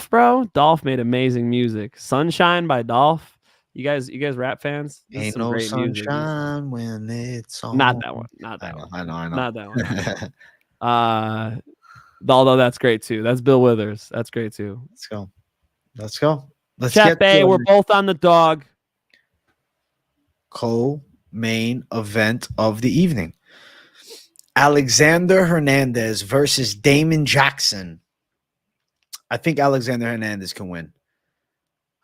bro. Dolph made amazing music. Sunshine by Dolph. You guys rap fans? Ain't no sunshine when it's on. Not that one. Not that one. I know. Not that one. Although that's great too. That's Bill Withers. That's great too. Let's go. Let's Chepe, get we're both on the dog. Co-main event of the evening. Alexander Hernandez versus Damon Jackson. I think Alexander Hernandez can win.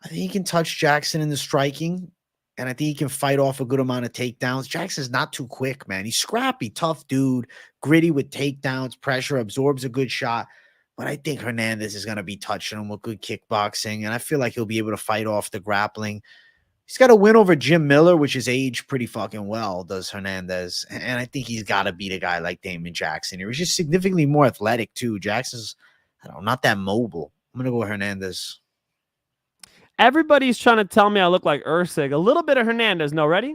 I think he can touch Jackson in the striking, and I think he can fight off a good amount of takedowns. Jackson's not too quick, man. He's scrappy, tough dude, gritty with takedowns, pressure, absorbs a good shot. But I think Hernandez is going to be touching him with good kickboxing, and I feel like he'll be able to fight off the grappling. He's got a win over Jim Miller, which is aged pretty fucking well, does Hernandez. And I think he's got to beat a guy like Damon Jackson. He's just significantly more athletic, too. Jackson's, I don't know, not that mobile. I'm going to go with Hernandez. Everybody's trying to tell me I look like Ursig. A little bit of Hernandez. No, ready?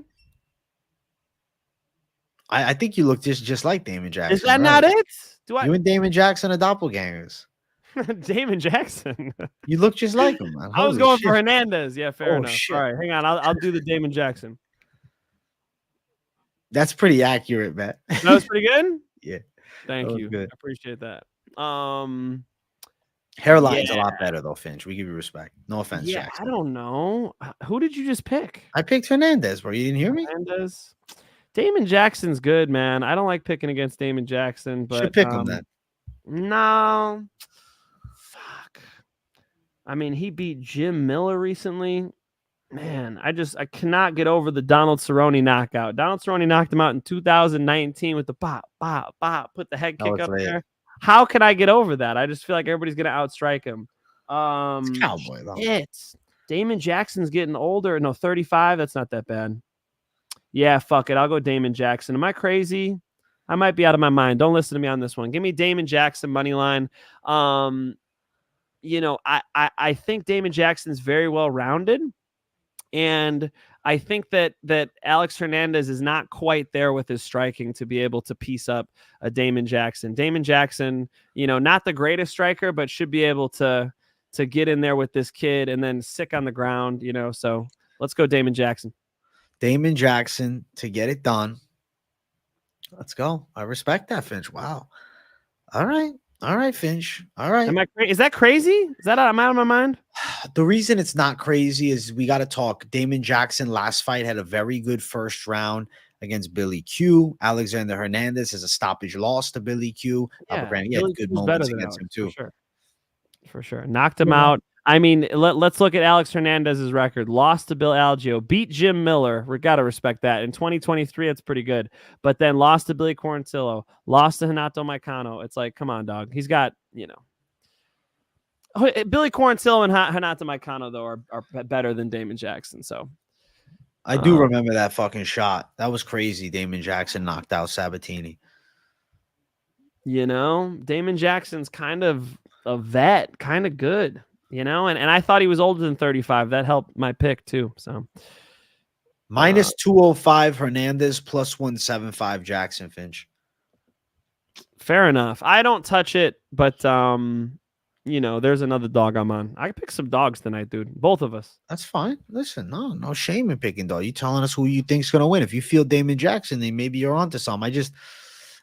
I think you look just like Damon Jackson. Is that not it? You and Damon Jackson are doppelgangers. Damon Jackson. You look just like him, man. I was going for Hernandez. Yeah, fair enough. Shit. All right, hang on. I'll do the Damon Jackson. That's pretty accurate, man. That was pretty good? Yeah. Thank you. Good. I appreciate that. Hairline's a lot better, though, Finch. We give you respect. No offense, yeah, Jackson. I don't know. Who did you just pick? I picked Hernandez, bro. You didn't hear me? Hernandez. Damon Jackson's good, man. I don't like picking against Damon Jackson, but should pick him then. No. Fuck. I mean, he beat Jim Miller recently. Man, I cannot get over the Donald Cerrone knockout. Donald Cerrone knocked him out in 2019 with the pop, put the head kick up there. How can I get over that? I just feel like everybody's gonna outstrike him. It's Cowboy though. It's Damon Jackson's getting older. No, 35. That's not that bad. Yeah, fuck it. I'll go Damon Jackson. Am I crazy? I might be out of my mind. Don't listen to me on this one. Give me Damon Jackson money line. You know, I think Damon Jackson's very well rounded, and I think that Alex Hernandez is not quite there with his striking to be able to piece up a Damon Jackson. Damon Jackson, you know, not the greatest striker, but should be able to get in there with this kid and then sick on the ground, you know. So let's go Damon Jackson. Damon Jackson to get it done. Let's go. I respect that, Finch. Wow. All right, Finch. All right. Is that crazy? Am I out of my mind? The reason it's not crazy is we got to talk. Damon Jackson last fight had a very good first round against Billy Q. Alexander Hernandez has a stoppage loss to Billy Q. Yeah, he had good moments against him too. For sure. Knocked him out. I mean, let's look at Alex Hernandez's record. Lost to Bill Algeo, beat Jim Miller. We got to respect that. In 2023, that's pretty good. But then lost to Billy Quarantillo, lost to Renato Moicano. It's like, come on, dog. He's got, you know. Billy Quarantillo and Renato Moicano, though, are better than Damon Jackson. So I do remember that fucking shot. That was crazy. Damon Jackson knocked out Sabatini. You know, Damon Jackson's kind of a vet, kind of good. You know, and I thought he was older than 35. That helped my pick too. So minus 205 Hernandez, plus 175 Jackson, Finch. Fair enough. I don't touch it, but there's another dog I'm on. I pick some dogs tonight, dude. Both of us. That's fine. Listen, no shame in picking dog. You telling us who you think's gonna win. If you feel Damon Jackson, then maybe you're onto something.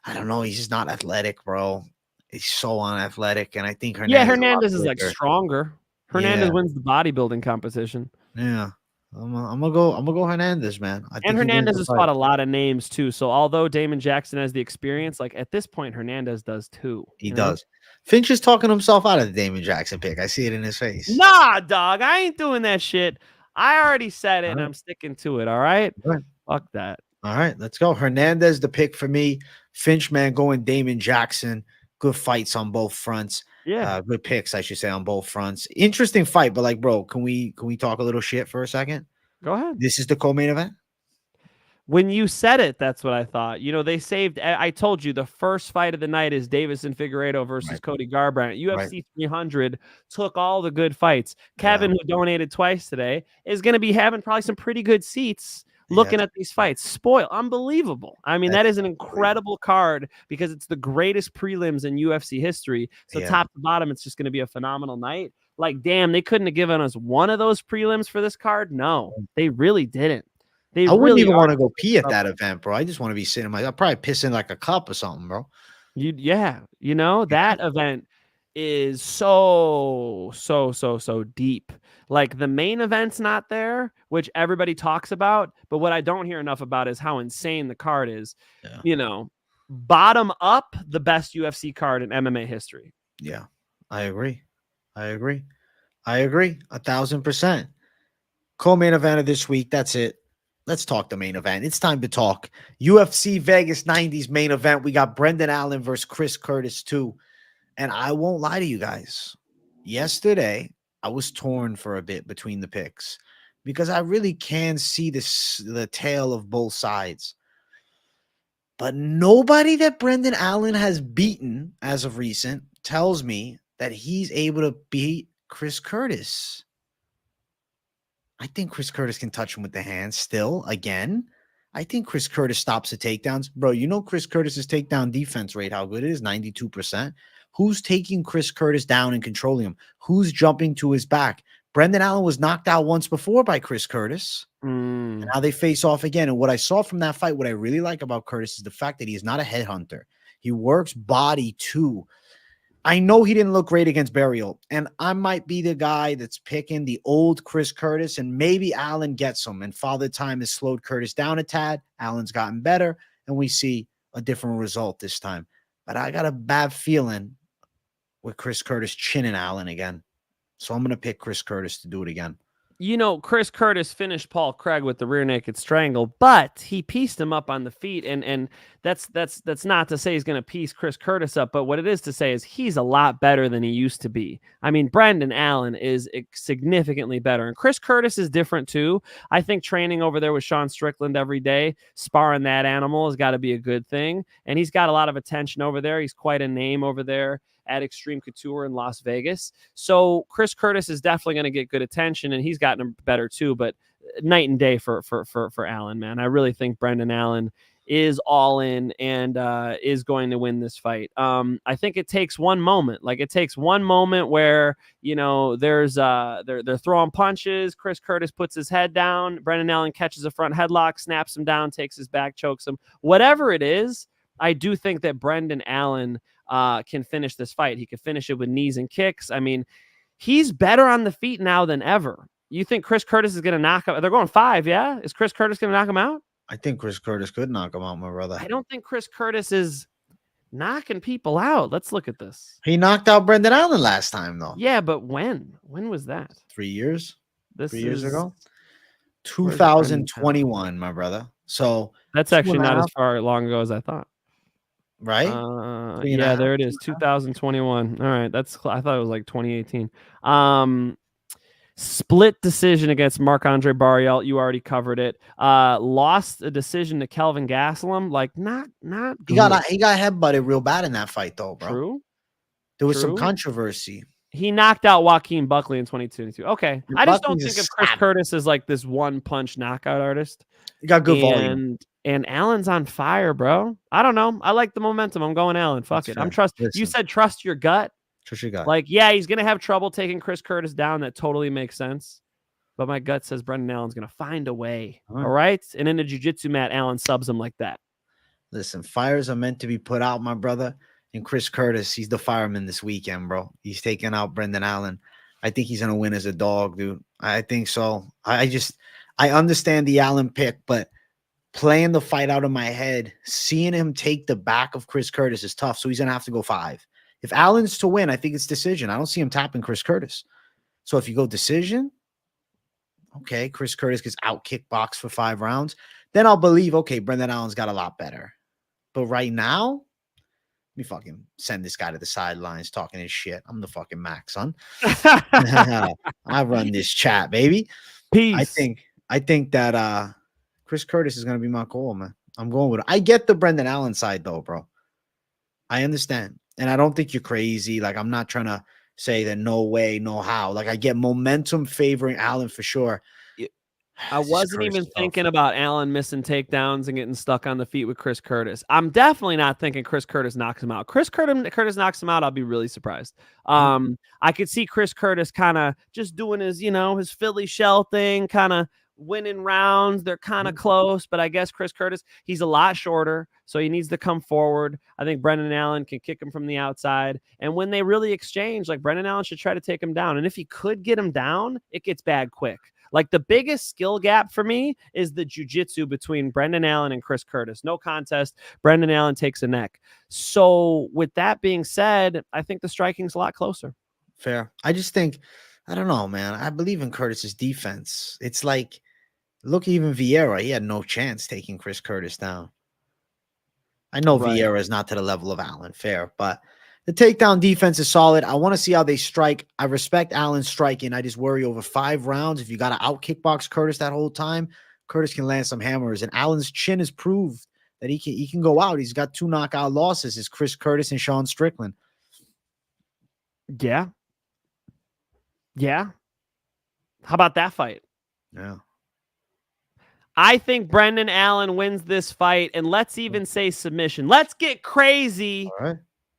I don't know. He's just not athletic, bro. He's so unathletic, and I think Hernandez is like stronger. Hernandez wins the bodybuilding competition. Yeah. I'm gonna go Hernandez, man. And Hernandez has fought a lot of names too. So although Damon Jackson has the experience, like at this point, Hernandez does too. He does. Finch is talking himself out of the Damon Jackson pick. I see it in his face. Nah, dog. I ain't doing that shit. I already said it, and I'm sticking to it. All right. Fuck that. All right, let's go. Hernandez, the pick for me. Finch, man, going Damon Jackson. Good fights on both fronts. Yeah, good picks, I should say, on both fronts. Interesting fight, but like, bro, can we talk a little shit for a second? Go ahead. This is the co-main event. When you said it, that's what I thought. They saved. I told you the first fight of the night is Davison Figueiredo versus Cody Garbrandt. UFC 300 took all the good fights. Kevin, who donated twice today, is going to be having probably some pretty good seats. Looking at these fights, unbelievable. I mean, that is an incredible card because it's the greatest prelims in UFC history. So top to bottom, it's just going to be a phenomenal night. Like, damn, they couldn't have given us one of those prelims for this card. No, they really didn't. I wouldn't even want to go pee at that event, bro. I just want to be sitting. I'll probably piss in like a cup or something, bro. That event is so deep. Like the main event's not there, which everybody talks about, but what I don't hear enough about is how insane the card is. Bottom up, the best UFC card in MMA history. Yeah, I agree. 1,000%. Co-main event of this week. That's it. Let's talk the main event. It's time to talk UFC Vegas 90s main event. We got Brendan Allen versus Chris Curtis 2. And I won't lie to you guys. Yesterday, I was torn for a bit between the picks because I really can see the tale of both sides. But nobody that Brendan Allen has beaten as of recent tells me that he's able to beat Chris Curtis. I think Chris Curtis can touch him with the hands still again. I think Chris Curtis stops the takedowns. Bro, Chris Curtis's takedown defense rate, how good it is, 92%. Who's taking Chris Curtis down and controlling him? Who's jumping to his back? Brendan Allen was knocked out once before by Chris Curtis. And now they face off again. And what I saw from that fight, what I really like about Curtis is the fact that he is not a headhunter. He works body too. I know he didn't look great against Burial, and I might be the guy that's picking the old Chris Curtis, and maybe Allen gets him, and Father Time has slowed Curtis down a tad. Allen's gotten better, and we see a different result this time. But I got a bad feeling with Chris Curtis chinning Allen again. So I'm going to pick Chris Curtis to do it again. Chris Curtis finished Paul Craig with the rear naked strangle, but he pieced him up on the feet. And that's not to say he's going to piece Chris Curtis up, but what it is to say is he's a lot better than he used to be. I mean, Brendan Allen is significantly better. And Chris Curtis is different too. I think training over there with Sean Strickland every day, sparring that animal has got to be a good thing. And he's got a lot of attention over there. He's quite a name over there at Extreme Couture in Las Vegas. So Chris Curtis is definitely going to get good attention, and he's gotten better too, but night and day for Allen, man. I really think Brendan Allen is all in and is going to win this fight. I think it takes one moment. Like it takes one moment where, there's they're throwing punches. Chris Curtis puts his head down. Brendan Allen catches a front headlock, snaps him down, takes his back, chokes him. Whatever it is, I do think that Brendan Allen can finish this fight. He could finish it with knees and kicks. I mean, he's better on the feet now than ever. You think Chris Curtis is going to knock him? They're going 5, yeah? Is Chris Curtis going to knock him out? I think Chris Curtis could knock him out, my brother. I don't think Chris Curtis is knocking people out. Let's look at this. He knocked out Brendan Allen last time, though. Yeah, but when? When was that? 3 years? 3 years ago? 2021, my brother. So that's actually not as far long ago as I thought. Right? Yeah, there it is. 2021. All right. I thought it was like 2018. Split decision against Marc-Andre Barriel. You already covered it. Lost a decision to Kelvin Gastelum. Like not good. He got headbutted real bad in that fight, though, bro. True. There was some controversy. He knocked out Joaquin Buckley in 2022. Okay. I just don't think of Chris Curtis as like this one punch knockout artist. He got good volume. And Allen's on fire, bro. I don't know. I like the momentum. I'm going Allen. Fuck it. I'm trusting. You said trust your gut. Trust your gut. Like, yeah, he's going to have trouble taking Chris Curtis down. That totally makes sense. But my gut says Brendan Allen's going to find a way. All right. And in a jiu-jitsu mat, Allen subs him like that. Listen, fires are meant to be put out, my brother. And Chris Curtis, he's the fireman this weekend, bro. He's taking out Brendan Allen. I think he's going to win as a dog, dude. I think so. I understand the Allen pick, but playing the fight out of my head, seeing him take the back of Chris Curtis is tough. So he's going to have to go 5. If Allen's to win, I think it's decision. I don't see him tapping Chris Curtis. So if you go decision, okay, Chris Curtis gets out kickboxed for 5 rounds. Then I'll believe, okay, Brendan Allen's got a lot better. But right now, let me fucking send this guy to the sidelines talking his shit. I'm the fucking Mac, son. I run this chat, baby. Peace. I think that Chris Curtis is going to be my call, man. I'm going with it. I get the Brendan Allen side, though, bro. I understand. And I don't think you're crazy. Like, I'm not trying to say that no way, no how. Like, I get momentum favoring Allen for sure. I wasn't even thinking about Allen missing takedowns and getting stuck on the feet with Chris Curtis. I'm definitely not thinking Chris Curtis knocks him out. Curtis knocks him out, I'll be really surprised. I could see Chris Curtis kind of just doing his, his Philly shell thing, kind of winning rounds. They're kind of close, but I guess Chris Curtis, he's a lot shorter, so he needs to come forward. I think Brendan Allen can kick him from the outside. And when they really exchange, like, Brendan Allen should try to take him down. And if he could get him down, it gets bad quick. Like, the biggest skill gap for me is the jiu-jitsu between Brendan Allen and Chris Curtis. No contest. Brendan Allen takes a neck. So with that being said, I think the striking's a lot closer. Fair. I just think, I don't know, man. I believe in Curtis's defense. It's like, look, even Vieira, he had no chance taking Chris Curtis down. I know Vieira is not to the level of Allen, fair, but the takedown defense is solid. I want to see how they strike. I respect Allen's striking. I just worry over 5 rounds. If you got to out kickbox Curtis that whole time, Curtis can land some hammers. And Allen's chin has proved that he can go out. He's got 2 knockout losses. It's Chris Curtis and Sean Strickland. Yeah. Yeah. How about that fight? Yeah. I think Brendan Allen wins this fight, and let's even say submission. Let's get crazy. All right.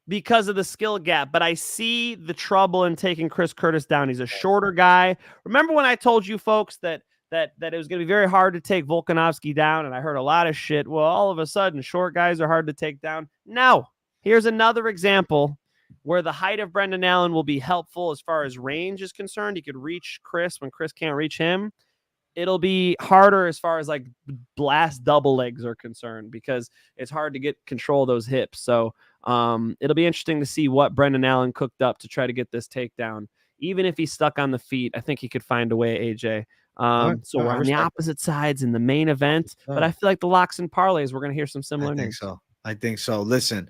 Because of the skill gap, but I see the trouble in taking Chris Curtis down. He's a shorter guy. Remember when I told you folks that it was going to be very hard to take Volkanovski down, and I heard a lot of shit. Well, all of a sudden, short guys are hard to take down. No. Here's another example where the height of Brendan Allen will be helpful as far as range is concerned. He could reach Chris when Chris can't reach him. It'll be harder as far as like blast double legs are concerned because it's hard to get control of those hips. So it'll be interesting to see what Brendan Allen cooked up to try to get this takedown. Even if he's stuck on the feet, I think he could find a way, AJ. So we're on the opposite sides in the main event, but I feel like the locks and parlays, we're going to hear some similar names. I think so. Listen,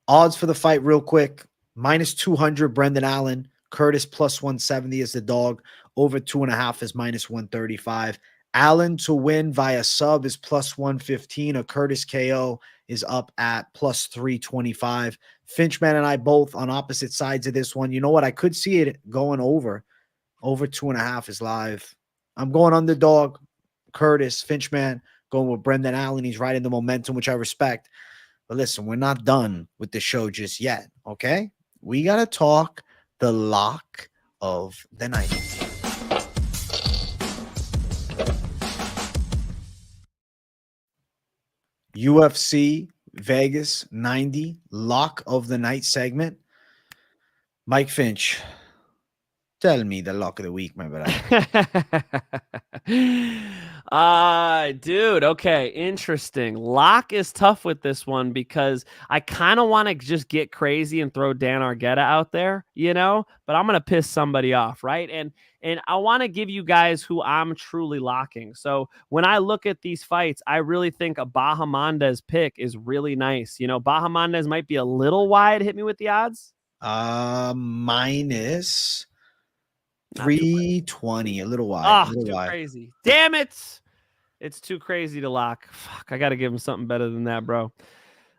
odds for the fight real quick. -200 Brendan Allen. Curtis +170 is the dog. Over 2.5 is -135. Allen to win via sub is +115. A Curtis KO is up at +325. Finchman and I both on opposite sides of this one. You know what? I could see it going over. Over 2.5 is live. I'm going underdog. Curtis, Finchman, going with Brendan Allen. He's riding the momentum, which I respect. But listen, we're not done with the show just yet, okay? We got to talk the lock of the night. UFC Vegas 90 lock of the night segment. Mike Finch, tell me the lock of the week, my brother. Dude, okay, interesting. Lock is tough with this one because I kind of want to just get crazy and throw Dan Argueta out there, but I'm going to piss somebody off, right? And I want to give you guys who I'm truly locking. So when I look at these fights, I really think a Bahamondes pick is really nice. Bahamondes might be a little wide. Hit me with the odds. Minus 320, a little wide. Oh, too crazy. Damn it. It's too crazy to lock. Fuck, I got to give him something better than that, bro.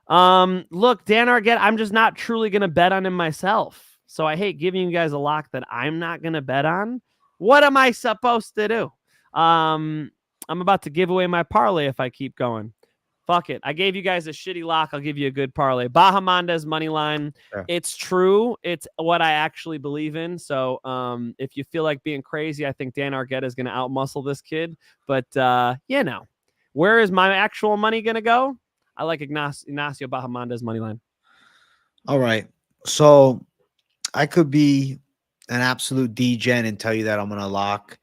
Look, Dan Argueta, I'm just not truly going to bet on him myself. So I hate giving you guys a lock that I'm not going to bet on. What am I supposed to do? I'm about to give away my parlay if I keep going. Fuck it. I gave you guys a shitty lock. I'll give you a good parlay. Bahamondes money line. Sure. It's true. It's what I actually believe in. So if you feel like being crazy, I think Dan Argueta is going to outmuscle this kid. But, where is my actual money going to go? I like Ignacio Bahamondes money line. All right. So I could be an absolute degen and tell you that I'm going to lock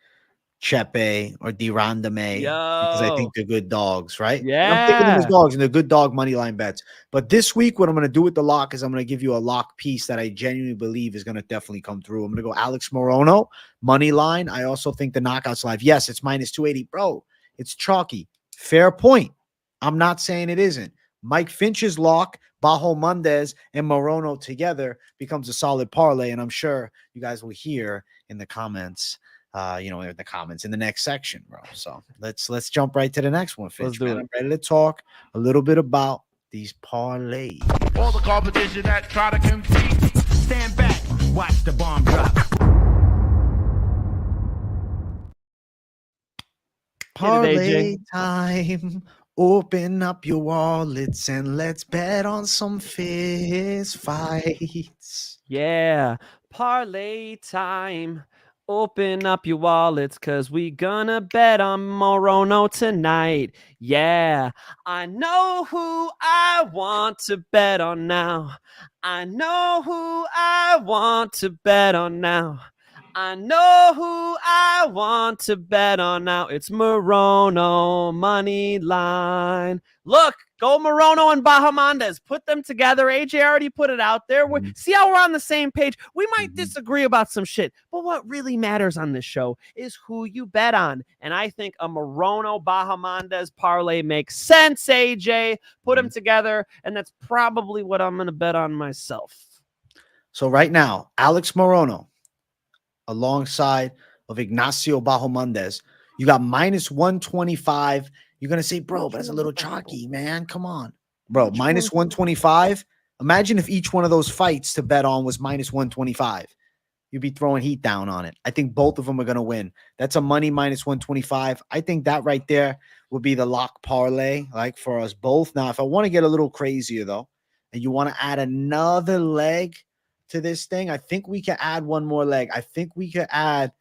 Chepe or Randamie because I think they're good dogs, right? Yeah. I'm picking them as dogs and they're good dog money line bets. But this week, what I'm going to do with the lock is I'm going to give you a lock piece that I genuinely believe is going to definitely come through. I'm going to go Alex Morono money line. I also think the knockouts live. Yes, it's minus 280, bro. It's chalky. Fair point. I'm not saying it isn't. Mike Finch's lock, Bahamondes and Morono together becomes a solid parlay, and I'm sure you guys will hear in the comments. In the next section, bro. So let's jump right to the next one, Finch. Man, I'm ready to talk a little bit about these parlays. All the competition that try to compete, stand back, watch the bomb drop. Parlay time. Open up your wallets and let's bet on some fist fights. Yeah, parlay time. Open up your wallets, cause we gonna bet on Morono tonight. Yeah, I know who I want to bet on now. I know who I want to bet on now. I know who I want to bet on now. It's Morono money line. Look, go Morono and Bahamondes. Put them together. AJ already put it out there. See how we're on the same page? We might disagree about some shit, but what really matters on this show is who you bet on. And I think a Morono Bahamondes parlay makes sense, AJ. Put them together, and that's probably what I'm going to bet on myself. So right now, Alex Morono alongside of Ignacio Bahamondes, you got minus 125. You're going to say, bro, but that's a little chalky, man. Come on. Bro, minus 125. Imagine if each one of those fights to bet on was minus 125. You'd be throwing heat down on it. I think both of them are going to win. That's a money minus 125. I think that right there would be the lock parlay, like for us both. Now, if I want to get a little crazier, though, and you want to add another leg to this thing, I think we can add one more leg. I think we could add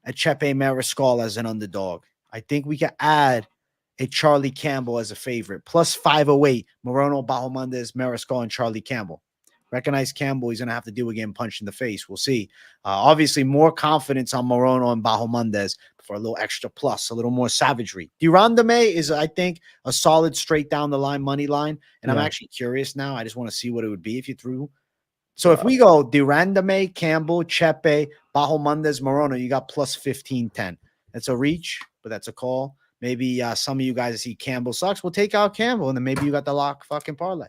a Chepe Mariscal as an underdog. I think we could add a Charlie Campbell as a favorite. Plus 508, Morono, Bahamondes, Mariscal, and Charlie Campbell. Recognize Campbell. He's going to have to deal with getting punched in the face. We'll see. Obviously, more confidence on Morono and Bahamondes for a little extra plus, a little more savagery. Randamie is, I think, a solid straight down the line money line. And I'm actually curious now. I just want to see what it would be if you threw. So if we go Randamie, Campbell, Chepe, Bahamondes, Morono, you got plus 15-10. That's a reach, but that's a call. Maybe some of you guys see Campbell sucks. We'll take out Campbell, and then maybe you got the lock fucking parlay.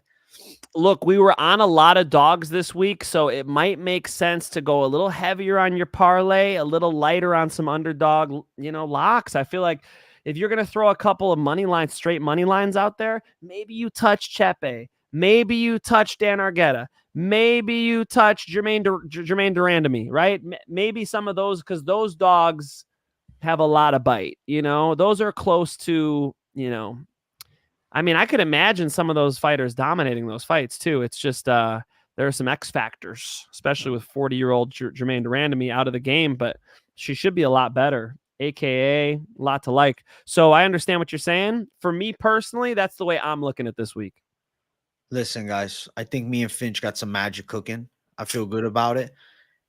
Look, we were on a lot of dogs this week, so it might make sense to go a little heavier on your parlay, a little lighter on some underdog, locks. I feel like if you're going to throw a couple of money lines, straight money lines out there, maybe you touch Chepe. Maybe you touch Dan Argueta. Maybe you touch Jermaine Randamie, right? Maybe some of those, because those dogs have a lot of bite. Those are close to, I could imagine some of those fighters dominating those fights too. It's just there are some X factors, especially with 40-year-old Jermaine Randamie out of the game, but she should be a lot better. AKA, a lot to like. So I understand what you're saying. For me personally, that's the way I'm looking at this week. Listen, guys, I think me and Finch got some magic cooking. I feel good about it.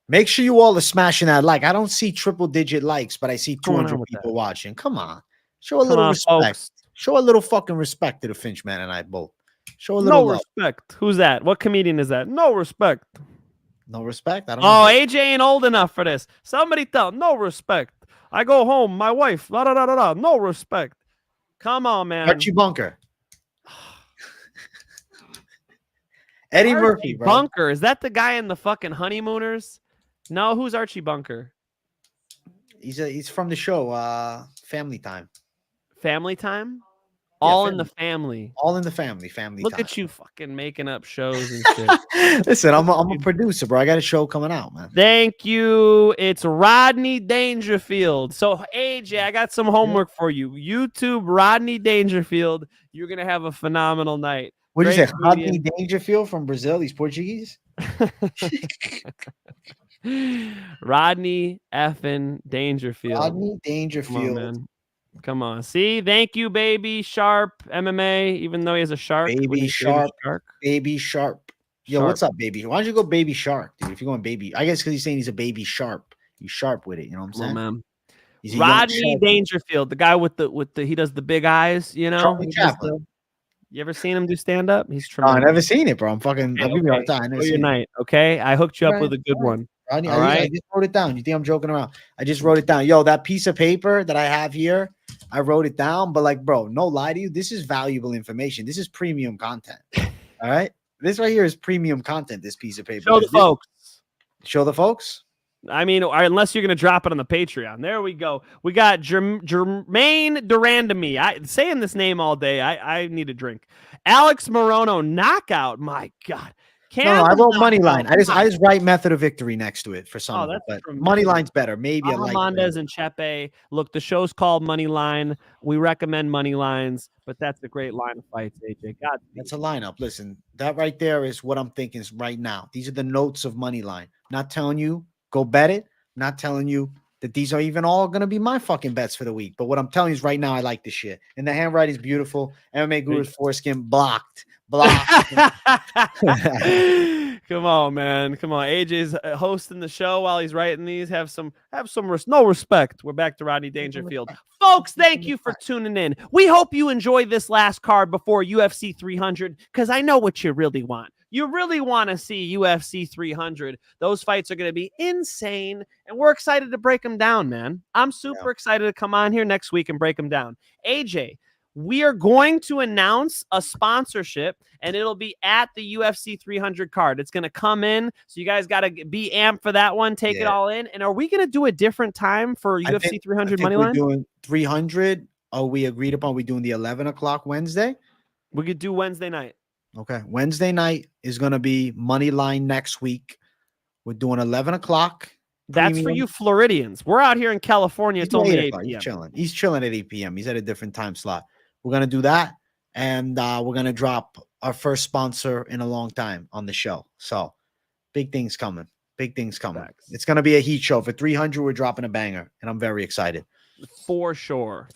Make sure you all are smashing that like. I don't see triple-digit likes, but I see 200 people watching. Come on. Show a little respect. Folks. Show a little fucking respect to the Finch man and I both. Show a little respect. Who's that? What comedian is that? No respect. No respect? I don't know. AJ ain't old enough for this. Somebody tell no respect. I go home, my wife, no respect. Come on, man. Archie Bunker. Eddie Murphy, bro. Bunker. Is that the guy in the fucking Honeymooners? No, who's Archie Bunker? He's from the show Family Time. Family Time? All in the family. All in the family. Family Look time. at you fucking making up shows and shit. Listen, I'm a producer, bro. I got a show coming out, man. Thank you. It's Rodney Dangerfield. So, AJ, I got some homework for you. YouTube Rodney Dangerfield. You're going to have a phenomenal night. What did you say? Rodney comedian. Dangerfield from Brazil? He's Portuguese? Rodney effing Dangerfield. Rodney Come on, Dangerfield. man. Come on. See, thank you, baby. Sharp MMA, even though he has a shark. Baby Sharp. Baby Sharp. Yo, Sharp. what's up, baby? Why don't you go Baby Shark, dude? If you're going baby, I guess because he's saying he's a baby sharp. He's sharp with it. You know what I'm Come on, saying? man. He's a young Rodney sharp. Dangerfield, the guy with the he does the big eyes, you know. Charlie He does Chaplin. you ever seen him do stand up? He's No, I tremendous. never seen it, bro. I'm fucking. Okay, I'll give you all the time. I Enjoy never your seen it. night, okay? I hooked you up Right, with a good right. one. Rodney, All I right. just wrote it down. You think I'm joking around? I just wrote it down. Yo, that piece of paper that I have here, I wrote it down. But like, bro, no lie to you, this is valuable information. This is premium content. All right, this right here is premium content. This piece of paper. Show the folks. Show the folks. I mean, unless you're going to drop it on the Patreon. There we go. We got Jermaine Randamie. Saying this name all day, I need a drink. Alex Morono knockout. My God. No, I wrote Moneyline. knockout. I just write method of victory next to it for some of it, that's but tremendous. Moneyline's better. Maybe I like Bahamondes and Chepe. Look, the show's called Moneyline. We recommend Moneylines, but that's a great line of fights, AJ. God, That's a lineup. Listen, that right there is what I'm thinking is right now. These are the notes of Moneyline. Not telling you go bet it. Not telling you that these are even all going to be my fucking bets for the week. But what I'm telling you is right now, I like this shit. And the handwriting is beautiful. MMA Guru's foreskin blocked. Come on, man. Come on. AJ's hosting the show while he's writing these. Have some no respect. We're back to Rodney Dangerfield. Folks, thank you for tuning in. We hope you enjoy this last card before UFC 300 because I know what you really want. You really want to see UFC 300. Those fights are going to be insane, and we're excited to break them down, man. I'm super excited to come on here next week and break them down. AJ, we are going to announce a sponsorship, and it'll be at the UFC 300 card. It's going to come in, so you guys got to be amped for that one. Take it all in. And are we going to do a different time for UFC 300 Moneyline? We're doing 300. Oh, we agreed upon we doing the 11 o'clock Wednesday. We could do Wednesday night. Okay. Wednesday night is going to be Moneyline next week. We're doing 11 o'clock. That's for you Floridians. We're out here in California. It's only 8 p.m. He's chilling. He's chilling at 8 p.m. He's at a different time slot. We're going to do that. And we're going to drop our first sponsor in a long time on the show. So big things coming. Big things coming. Facts. It's going to be a heat show. For 300, we're dropping a banger. And I'm very excited. For sure.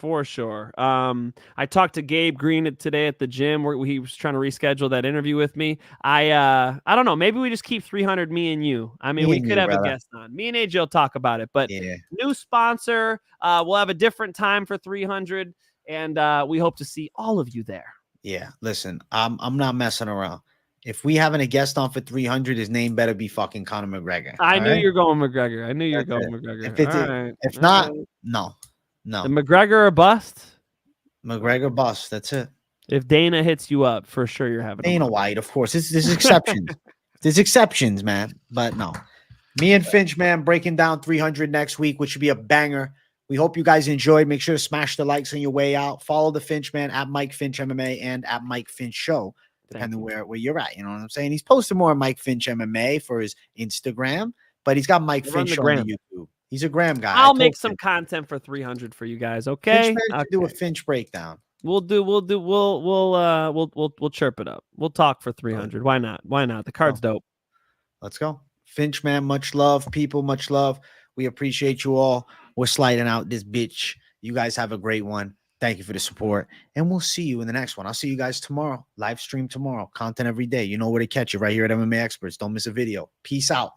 I talked to Gabe Green today at the gym where he was trying to reschedule that interview with me. I don't know. Maybe we just keep 300, me and you. I mean, we could have a guest on. Me and AJ will talk about it. But new sponsor. We'll have a different time for 300, and we hope to see all of you there. Yeah. Listen, I'm not messing around. If we having a guest on for 300, his name better be fucking Conor McGregor. I knew you're going McGregor. McGregor. If not, no. The McGregor or bust? McGregor bust. That's it. If Dana hits you up, for sure you're having Dana White, of course. There's exceptions. There's exceptions, man. But no. Me and Finch, man, breaking down 300 next week, which should be a banger. We hope you guys enjoyed. Make sure to smash the likes on your way out. Follow the Finch, man, at Mike Finch MMA and at Mike Finch Show, depending where you're at. You know what I'm saying? He's posted more Mike Finch MMA for his Instagram, but he's got Mike Finch Show on YouTube. He's a Graham guy. I'll make some content for 300 for you guys. Okay. Do a Finch breakdown. We'll chirp it up. We'll talk for 300. Why not? The card's dope. Let's go. Finch, man, much love. People, much love. We appreciate you all. We're sliding out this bitch. You guys have a great one. Thank you for the support. And we'll see you in the next one. I'll see you guys tomorrow. Live stream tomorrow. Content every day. You know where to catch it right here at MMA Experts. Don't miss a video. Peace out.